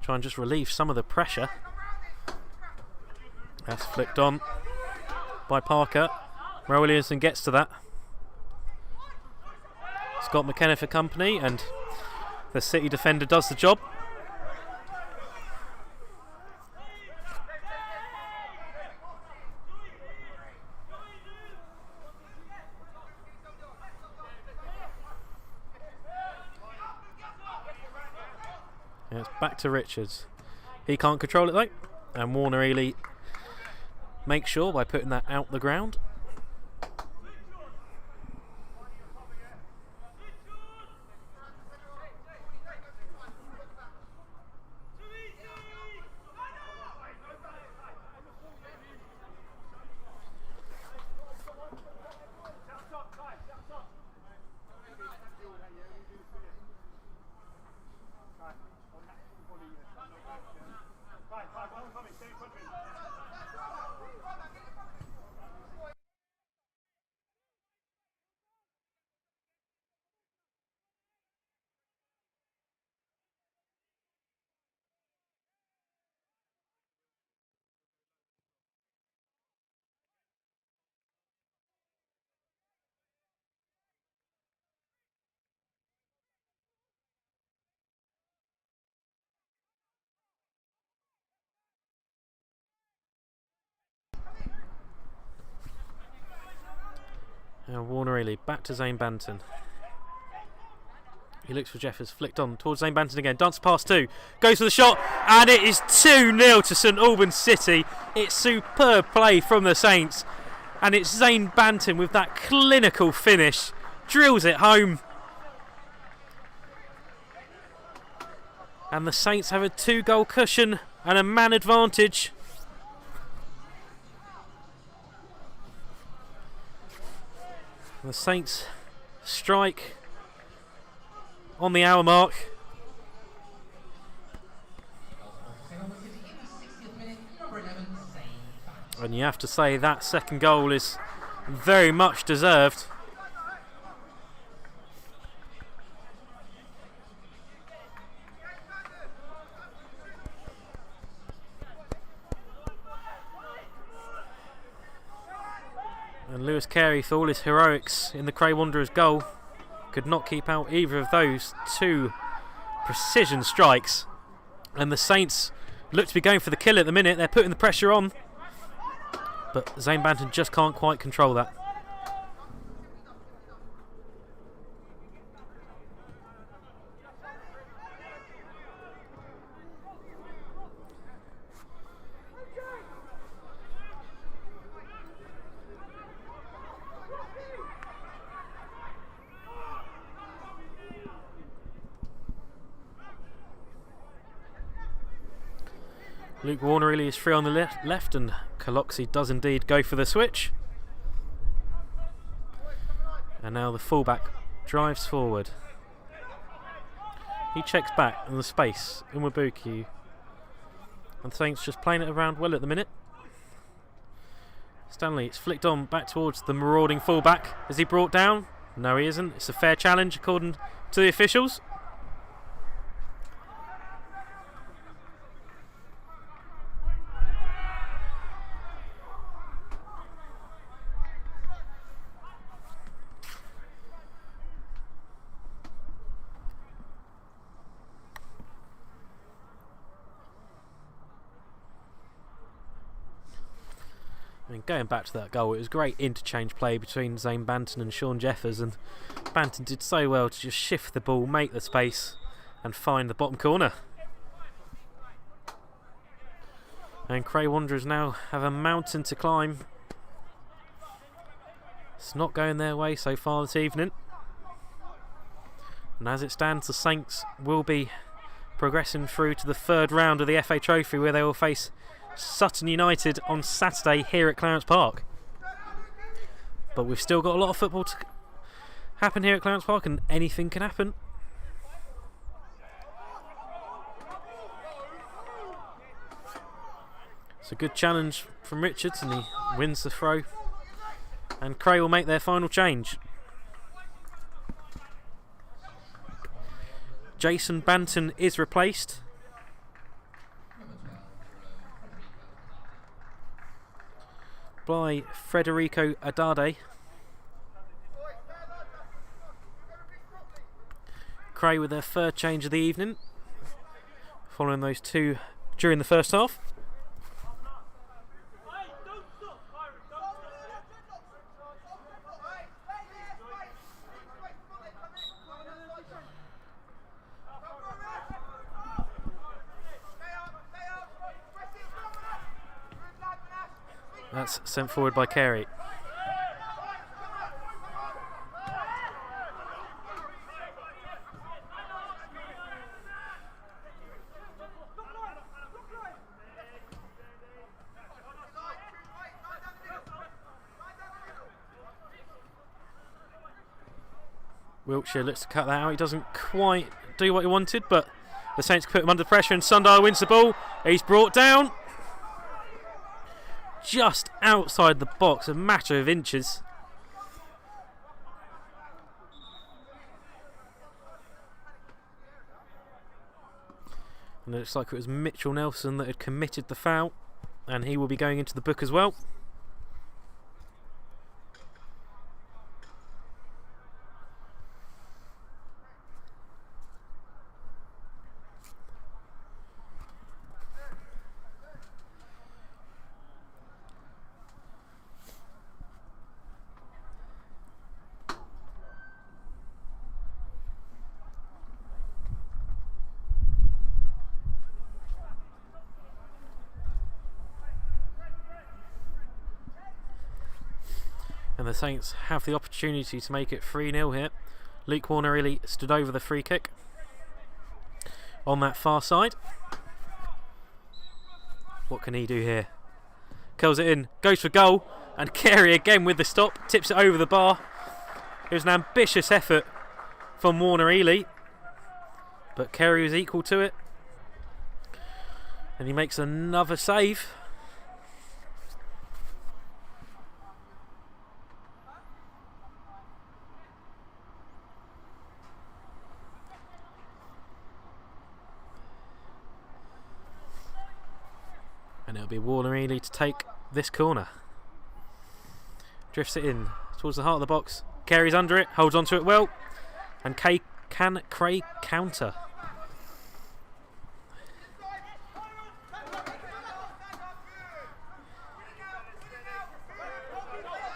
S1: Try and just relieve some of the pressure. That's flicked on by Parker. Roy Williamson gets to that. Scott McKenna for company, and the City defender does the job. And it's back to Richards. He can't control it though, and Warner-Ely makes sure by putting that out the ground. Now Warner back to Zane Banton. He looks for Jeffers, flicked on towards Zane Banton again. Dance past 2, goes for the shot, and it is 2-0 to St Albans City. It's superb play from the Saints, and it's Zane Banton with that clinical finish. Drills it home. And the Saints have a 2-goal cushion and a man advantage. The Saints strike on the hour mark. And you have to say that second goal is very much deserved. And Lewis Carey, for all his heroics in the Cray Wanderers goal, could not keep out either of those two precision strikes. And the Saints look to be going for the kill at the minute. They're putting the pressure on, but Zane Banton just can't quite control that. Luke Warner really is free on the left, and Caloxy does indeed go for the switch. And now the fullback drives forward. He checks back in the space in Wabuki. And the Saints just playing it around well at the minute. Stanley, it's flicked on back towards the marauding fullback. Is he brought down? No, he isn't. It's a fair challenge according to the officials. Going back to that goal, it was great interchange play between Zane Banton and Sean Jeffers, and Banton did so well to just shift the ball, make the space and find the bottom corner. And Cray Wanderers now have a mountain to climb. It's not going their way so far this evening, and as it stands, the Saints will be progressing through to the third round of the FA Trophy, where they will face Sutton United on Saturday here at Clarence Park. But we've still got a lot of football to happen here at Clarence Park, and anything can happen. It's a good challenge from Richards, and he wins the throw, and Cray will make their final change. Jason Banton is replaced. By Federico Adade. Cray with their third change of the evening, following those two during the first half. That's sent forward by Carey. Wiltshire looks to cut that out. He doesn't quite do what he wanted, but the Saints put him under pressure, and Sundial wins the ball. He's brought down just outside the box, a matter of inches. And it looks like it was Mitchell Nelson that had committed the foul, and he will be going into the book as well. And the Saints have the opportunity to make it 3-0 here. Luke Warner really stood over the free kick on that far side. What can he do here? Curls it in, goes for goal, and Carey again with the stop, tips it over the bar. It was an ambitious effort from Warner Ely, but Carey was equal to it. And he makes another save. And it'll be Warner Ely to take this corner. Drifts it in towards the heart of the box. Carey's under it, holds onto it well. And can Cray counter?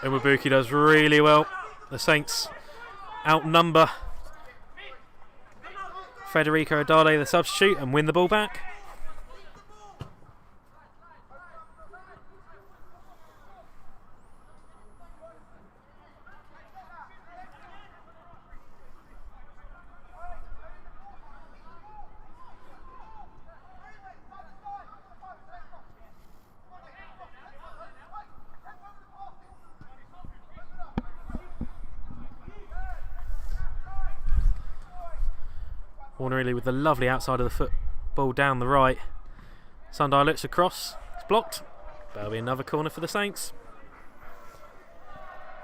S1: Iwabuki does really well. The Saints outnumber Federico Adale, the substitute, and win the ball back. Warner Ely with the lovely outside of the foot ball down the right. Sunday looks across, it's blocked. That'll be another corner for the Saints.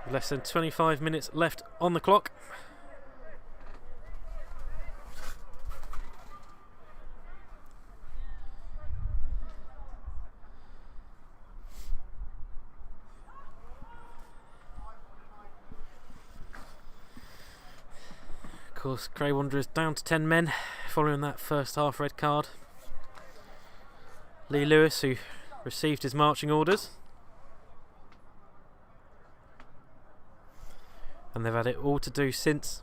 S1: Less than 25 minutes left on the clock. Of course, Cray Wanderers down to 10 men following that first half red card. Lee Lewis, who received his marching orders, and they've had it all to do since.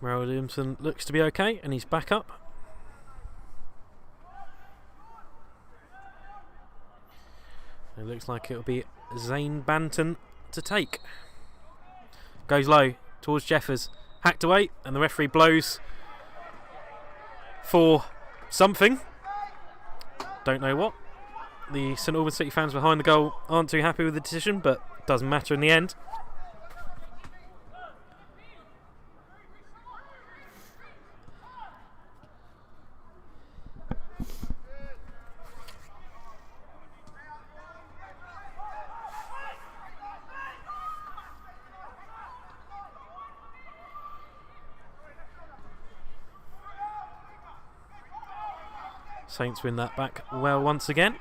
S1: Williamson looks to be okay, and he's back up. It looks like it'll be Zane Banton to take. Goes low towards Jeffers, hacked away, and the referee blows for something. Don't know what. The St Albans City fans behind the goal aren't too happy with the decision, but it doesn't matter in the end. Saints win that back well once again.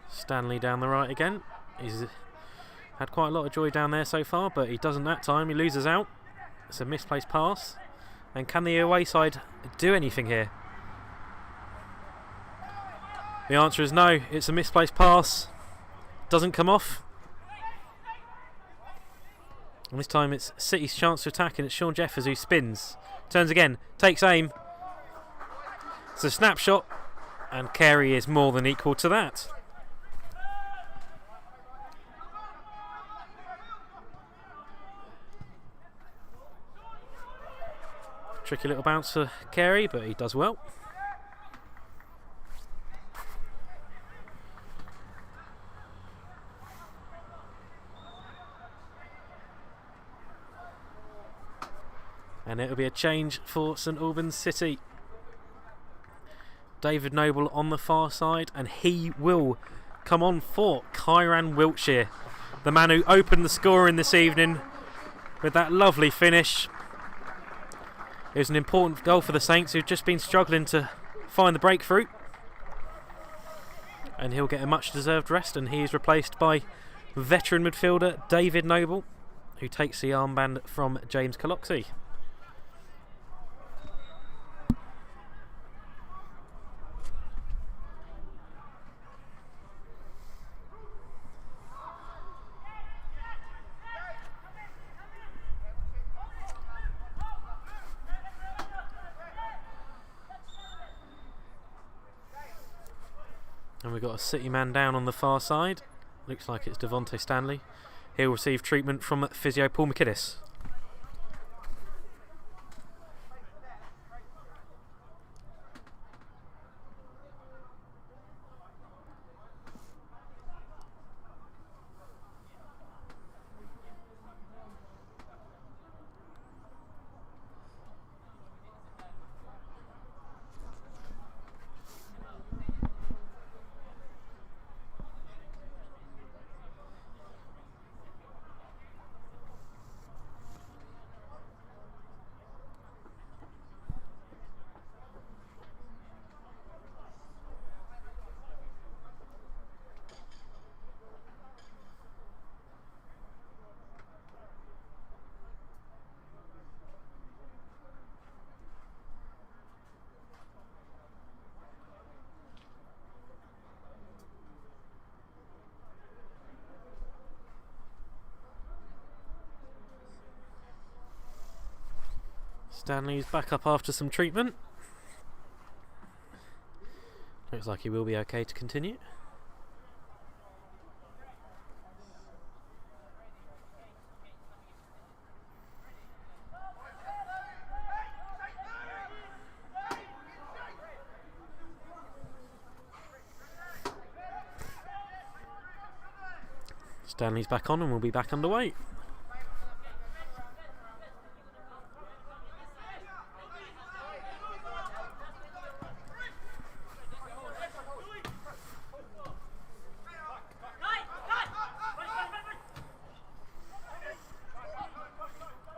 S1: Stanley down the right again. He's had quite a lot of joy down there so far, but he doesn't that time. He loses out. It's a misplaced pass. And can the away side do anything here? The answer is no. It's a misplaced pass. Doesn't come off. And this time it's City's chance to attack, and it's Sean Jeffers who spins. Turns again. Takes aim. It's a snapshot. And Carey is more than equal to that. Tricky little bounce for Carey, but he does well. And it'll be a change for St Albans City. David Noble on the far side, and he will come on for Kyran Wiltshire, the man who opened the scoring this evening with that lovely finish. It was an important goal for the Saints, who've just been struggling to find the breakthrough. And he'll get a much deserved rest, and he is replaced by veteran midfielder David Noble, who takes the armband from James Caloxy. And we've got a City man down on the far side. Looks like it's Devonte Stanley. He'll receive treatment from physio Paul McInnes. Stanley's back up after some treatment. Looks like he will be okay to continue. Stanley's back on and we'll be back underway.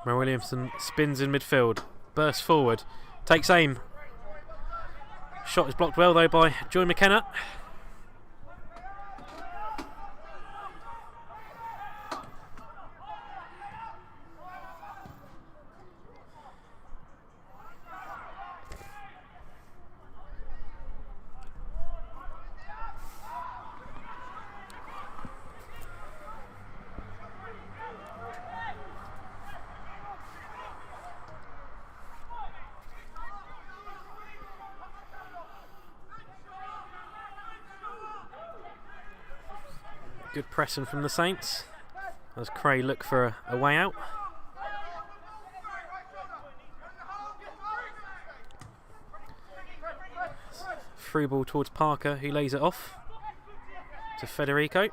S1: Mel Williamson spins in midfield, bursts forward, takes aim. Shot is blocked well though by Joy McKenna. Good pressing from the Saints as Cray look for a way out. Through ball towards Parker, who lays it off to Federico.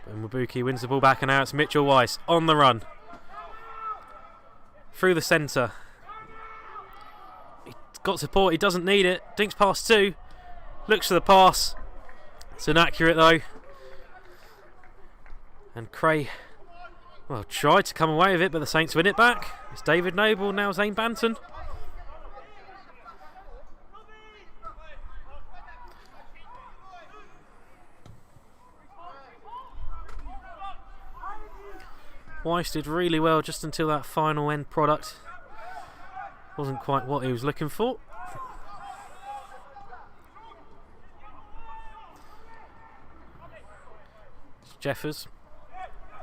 S1: And Wabuki wins the ball back, and now it's Mitchell Weiss on the run. Through the centre. Got support, he doesn't need it. Dinks past two. Looks for the pass. It's inaccurate though. And Cray, well, tried to come away with it, but the Saints win it back. It's David Noble, now Zane Banton. Weiss did really well just until that final end product wasn't quite what he was looking for. Jeffers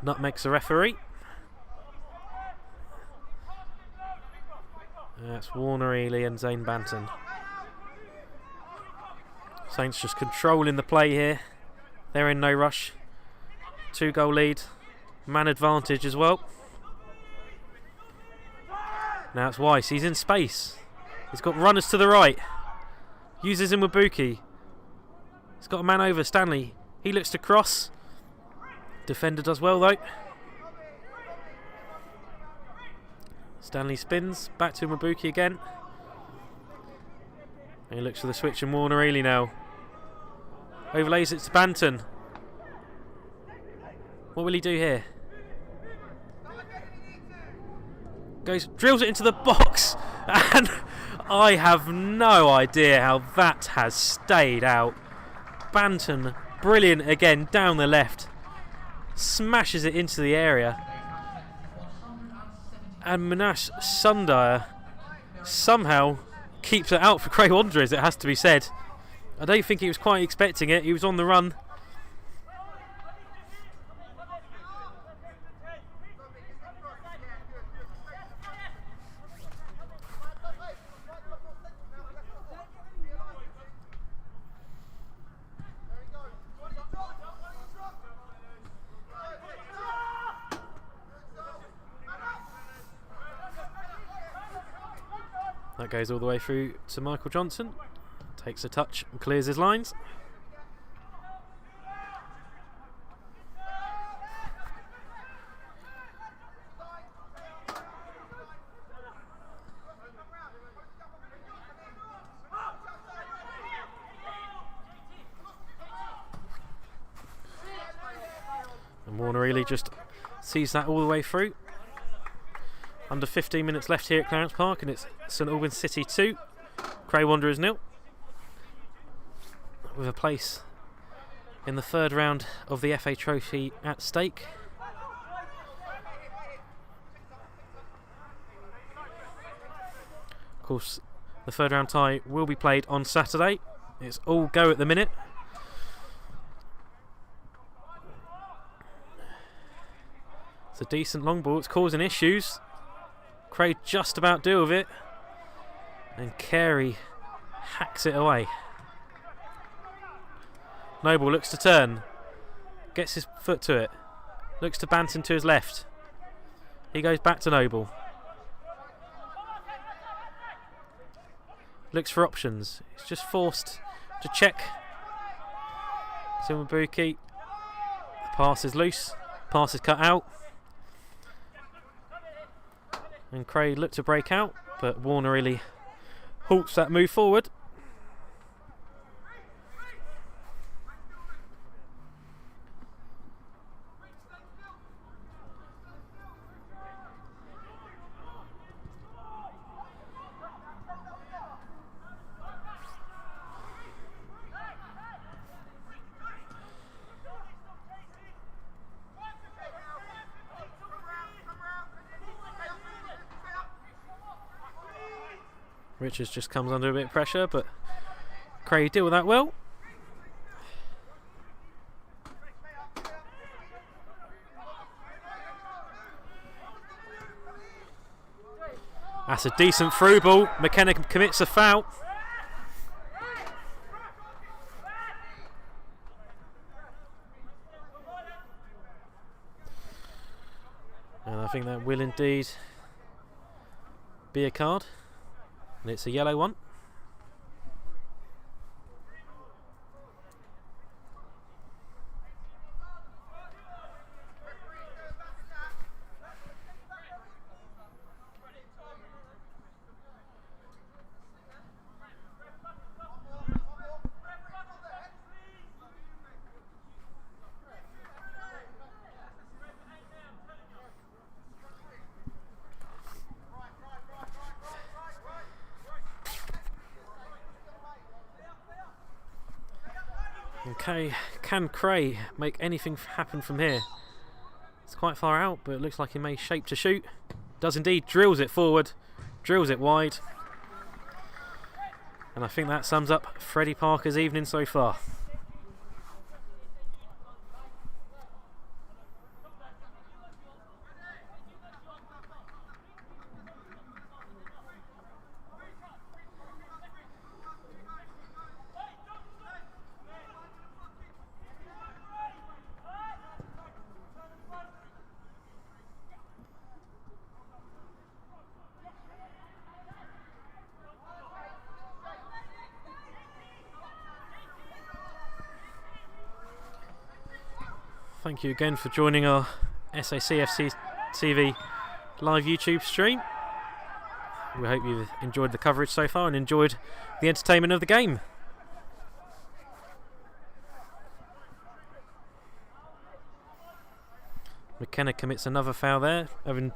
S1: nutmegs the referee. That's Warner Ely and Zane Banton. Saints just controlling the play here. They're in no rush. 2-goal lead. Man advantage as well. Now it's Weiss, he's in space. He's got runners to the right. Uses him with Buki. He's got a man over, Stanley. He looks to cross. Defender does well though. Stanley spins, back to Mabuki again. And he looks for the switch and Warner Ely now. Overlays it to Banton. What will he do here? Drills it into the box, and I have no idea how that has stayed out. Banton, brilliant again, down the left. Smashes it into the area. And Manash Sundar somehow keeps it out for Cray Wanderers, it has to be said. I don't think he was quite expecting it. He was on the run. That goes all the way through to Michael Johnson. Takes a touch and clears his lines. And Warner really just sees that all the way through. Under 15 minutes left here at Clarence Park, and it's St Albans City 2, Cray Wanderers 0. With a place in the third round of the FA Trophy at stake. Of course, the third round tie will be played on Saturday. It's all go at the minute. It's a decent long ball, it's causing issues. Cray just about deal with it, and Carey hacks it away. Noble looks to turn, gets his foot to it, looks to Banton to his left. He goes back to Noble. Looks for options. He's just forced to check. Silmabuki. The pass is loose. Pass is cut out. And Cray looked to break out, but Warner really halts that move forward. Richards just comes under a bit of pressure, but Cray deal with that well. That's a decent through ball. McKenna commits a foul. And I think that will indeed be a card. And it's a yellow one. Okay, can Cray make anything happen from here? It's quite far out, but it looks like he may shape to shoot. Does indeed, drills it forward, drills it wide. And I think that sums up Freddie Parker's evening so far. Thank you again for joining our SACFC TV live YouTube stream. We hope you've enjoyed the coverage so far and enjoyed the entertainment of the game. McKenna commits another foul there, having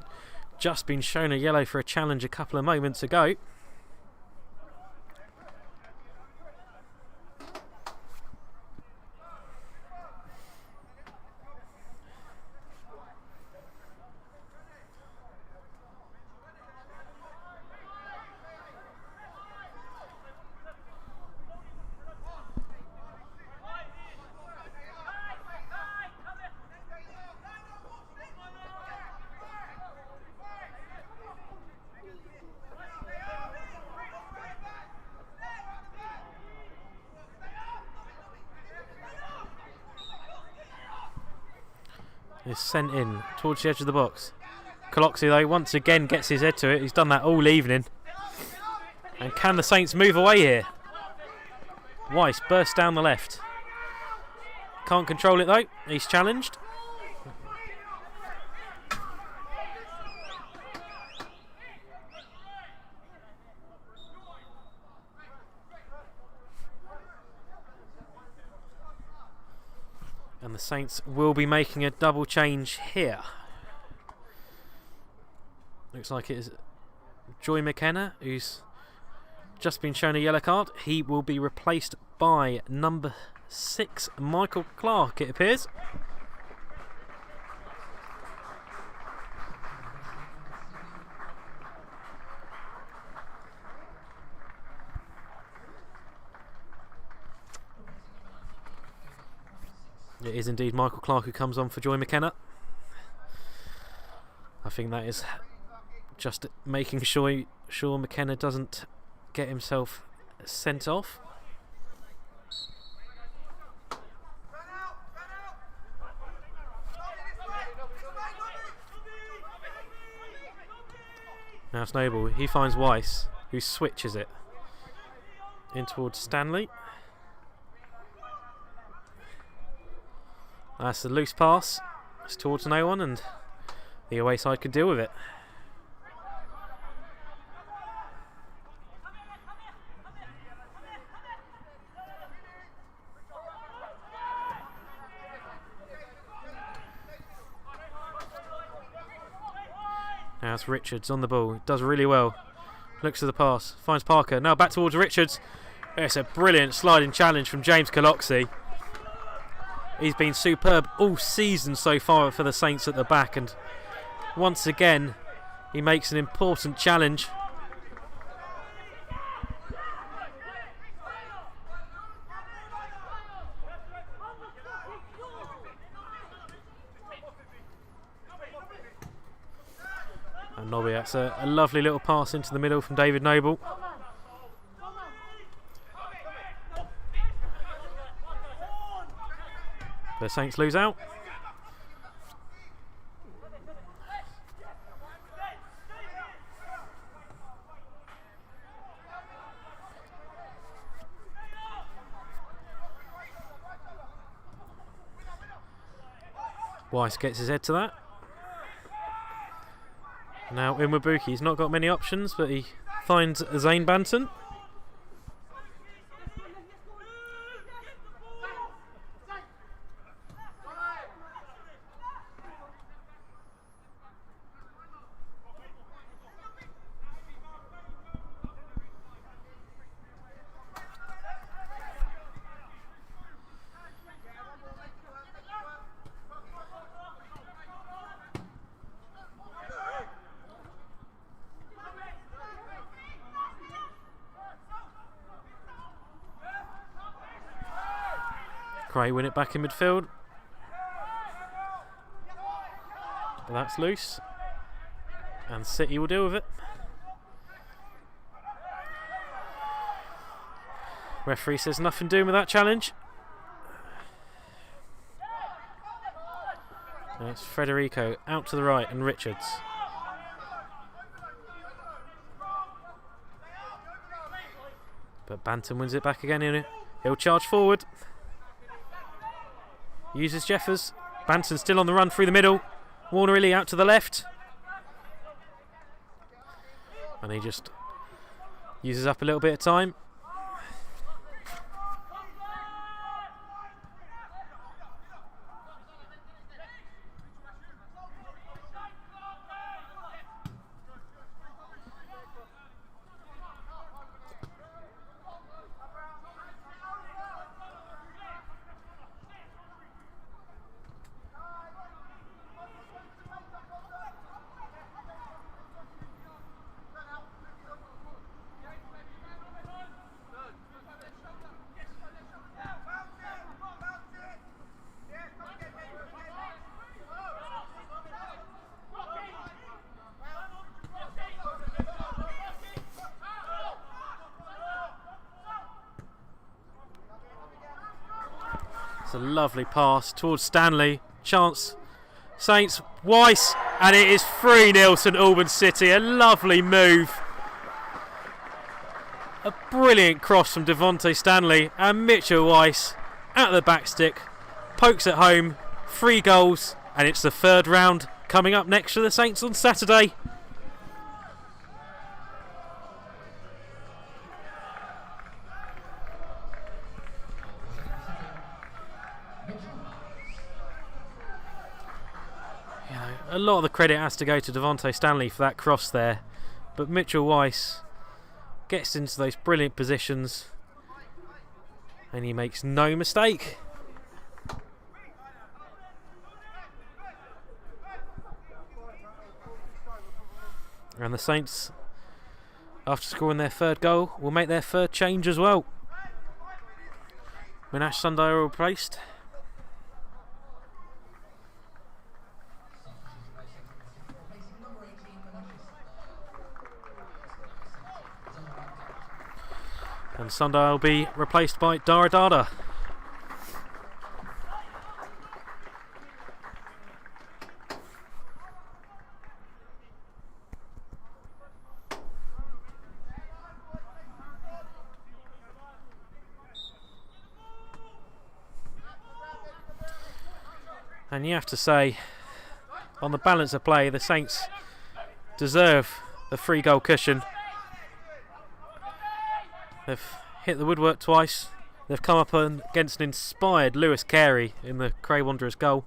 S1: just been shown a yellow for a challenge a couple of moments ago. Is sent in towards the edge of the box. Coloxy though once again gets his head to it. He's done that all evening. And can the Saints move away here? Weiss bursts down the left. Can't control it though. He's challenged. And the Saints will be making a double change here. Looks like it is Joy McKenna, who's just been shown a yellow card. He will be replaced by number 6, Michael Clark, it appears. It is indeed Michael Clark who comes on for Joy McKenna. I think that is just making sure McKenna doesn't get himself sent off. Now Snowball, he finds Weiss, who switches it in towards Stanley. That's a loose pass. It's towards no one, and the away side can deal with it. Now it's Richards on the ball. Does really well. Looks to the pass. Finds Parker. Now back towards Richards. It's a brilliant sliding challenge from James Coloxy. He's been superb all season so far for the Saints at the back, and once again he makes an important challenge. And Nobby, that's a lovely little pass into the middle from David Noble. The Saints lose out. Weiss gets his head to that. Now Inwabuki, he's not got many options, but he finds Zane Banton. Cray win it back in midfield. But that's loose. And City will deal with it. Referee says nothing doing with that challenge. That's Federico out to the right and Richards. But Banton wins it back again. He'll charge forward. Uses Jeffers. Banton still on the run through the middle. Warner Illy out to the left. And he just uses up a little bit of time. a lovely pass towards Stanley. Chance. Saints. Weiss. And it is 3-0 St Albans City. A lovely move. A brilliant cross from Devontae Stanley. And Mitchell Weiss at the back stick. Pokes it home. 3 goals. And it's the third round coming up next for the Saints on Saturday. A lot of the credit has to go to Devontae Stanley for that cross there, but Mitchell Weiss gets into those brilliant positions and he makes no mistake. And the Saints, after scoring their third goal, will make their third change as well. Minash Sunday replaced. And Sunday will be replaced by Dara Dada. And you have to say, on the balance of play, the Saints deserve the 3-goal cushion. They've hit the woodwork twice. They've come up against an inspired Lewis Carey in the Cray Wanderers goal.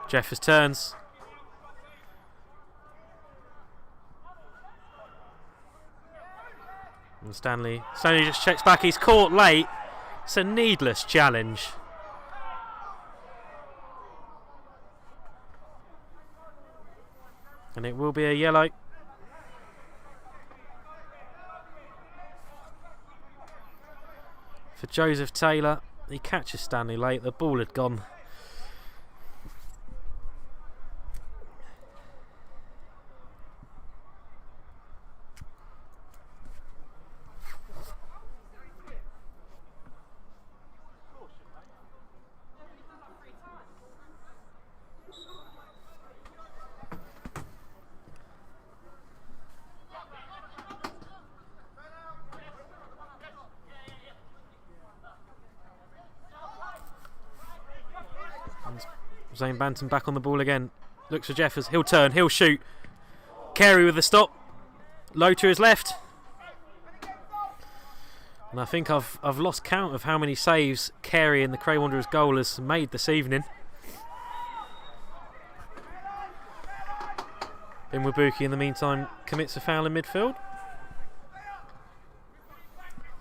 S1: Jeffers turns. And Stanley just checks back. He's caught late. It's a needless challenge. And it will be a yellow. For Joseph Taylor. He catches Stanley late. The ball had gone. Zane Banton back on the ball again. Looks for Jeffers. He'll turn. He'll shoot. Carey with the stop. Low to his left. And I think I've lost count of how many saves Carey in the Cray Wanderers goal has made this evening. Inwabuki in the meantime commits a foul in midfield.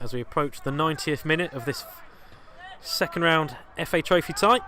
S1: As we approach the 90th minute of this second round FA Trophy tie.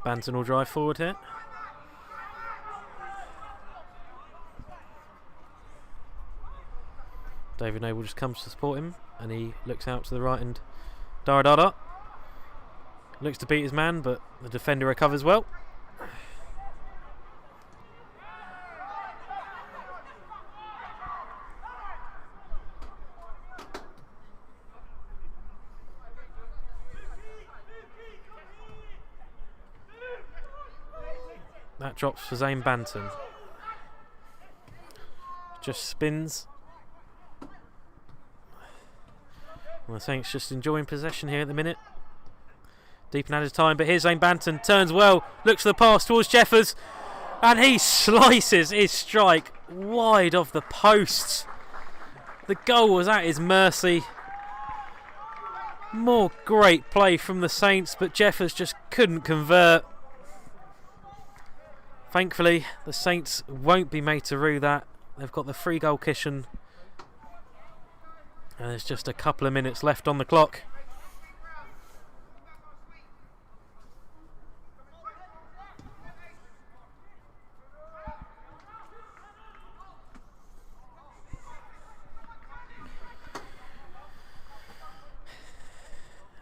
S1: Banton will drive forward here. David Noble just comes to support him and he looks out to the right and Daradada looks to beat his man, but the defender recovers well. That drops for Zane Banton. Just spins. Well, I think it's just enjoying possession here at the minute. Deep in added time, but here's Zane Banton. Turns well. Looks for the pass towards Jeffers. And he slices his strike wide of the post. The goal was at his mercy. More great play from the Saints, but Jeffers just couldn't convert. Thankfully, the Saints won't be made to rue that. They've got the 3-goal cushion. And there's just a couple of minutes left on the clock.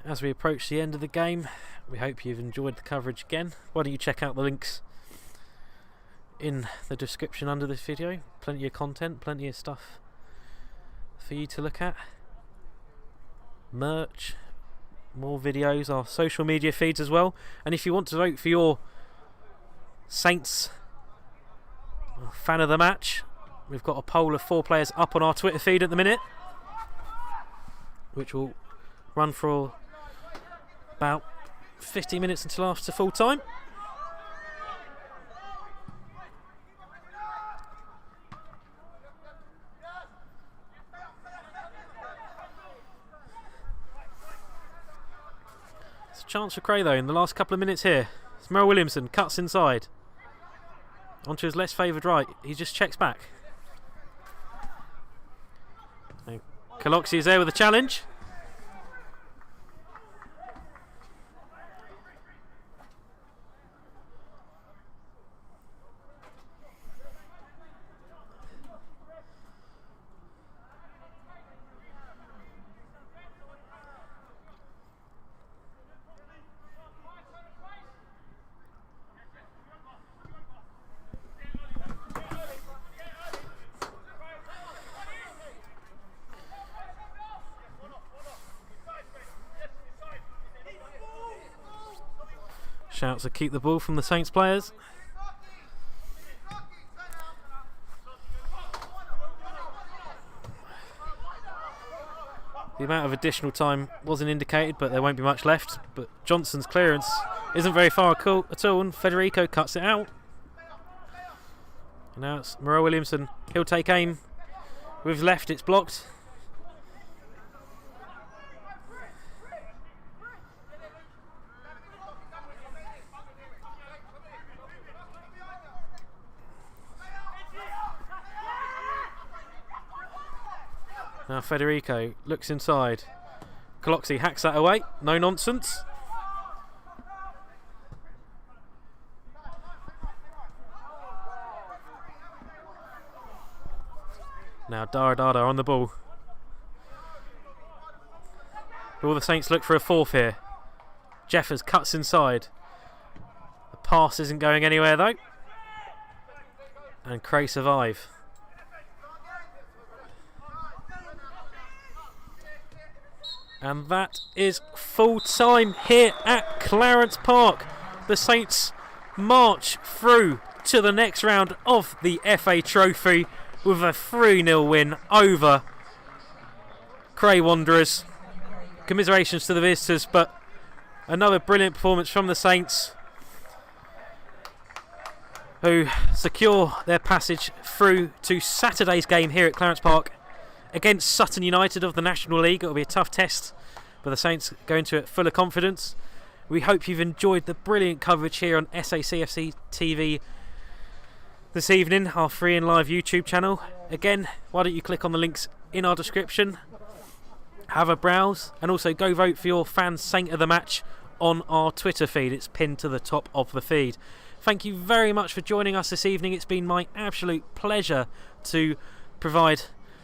S1: As we approach the end of the game, we hope you've enjoyed the coverage again. Why don't you check out the links in the description under this video. Plenty of content, plenty of stuff for you to look at. Merch, more videos, our social media feeds as well. And if you want to vote for your Saints fan of the match, we've got a poll of 4 players up on our Twitter feed at the minute, which will run for about 50 minutes until after full time. It's a chance for Cray though in the last couple of minutes here. It's Merrill Williamson, cuts inside onto his less favoured right. He just checks back. And Caloxi is there with a challenge. Shouts to keep the ball from the Saints players. The amount of additional time wasn't indicated, but there won't be much left. But Johnson's clearance isn't very far at all, and Federico cuts it out. And now it's Merrill Williamson. He'll take aim. With left, it's blocked. Now Federico looks inside. Caloxi hacks that away. No nonsense. Now Dara on the ball. Will the Saints look for a fourth here? Jeffers cuts inside. The pass isn't going anywhere though. And Cray survive. And that is full time here at Clarence Park. The Saints march through to the next round of the FA Trophy with a 3-0 win over Cray Wanderers. Commiserations to the visitors, but another brilliant performance from the Saints, who secure their passage through to Saturday's game here at Clarence Park against Sutton United of the National League. It will be a tough test, but the Saints go into it full of confidence. We hope you've enjoyed the brilliant coverage here on SACFC TV this evening, our free and live YouTube channel. Again, why don't you click on the links in our description, have a browse, and also go vote for your fan saint of the match on our Twitter feed. It's pinned to the top of the feed. Thank you very much for joining us this evening. It's been my absolute pleasure to provide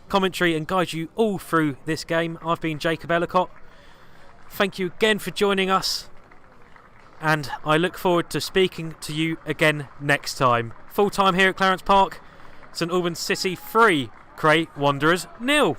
S1: commentary and guide you all through this game. I've been Jacob Ellicott. Thank you again for joining us, and I look forward to speaking to you again next time. Full time here at Clarence Park. St Albans City 3, Cray Wanderers 0.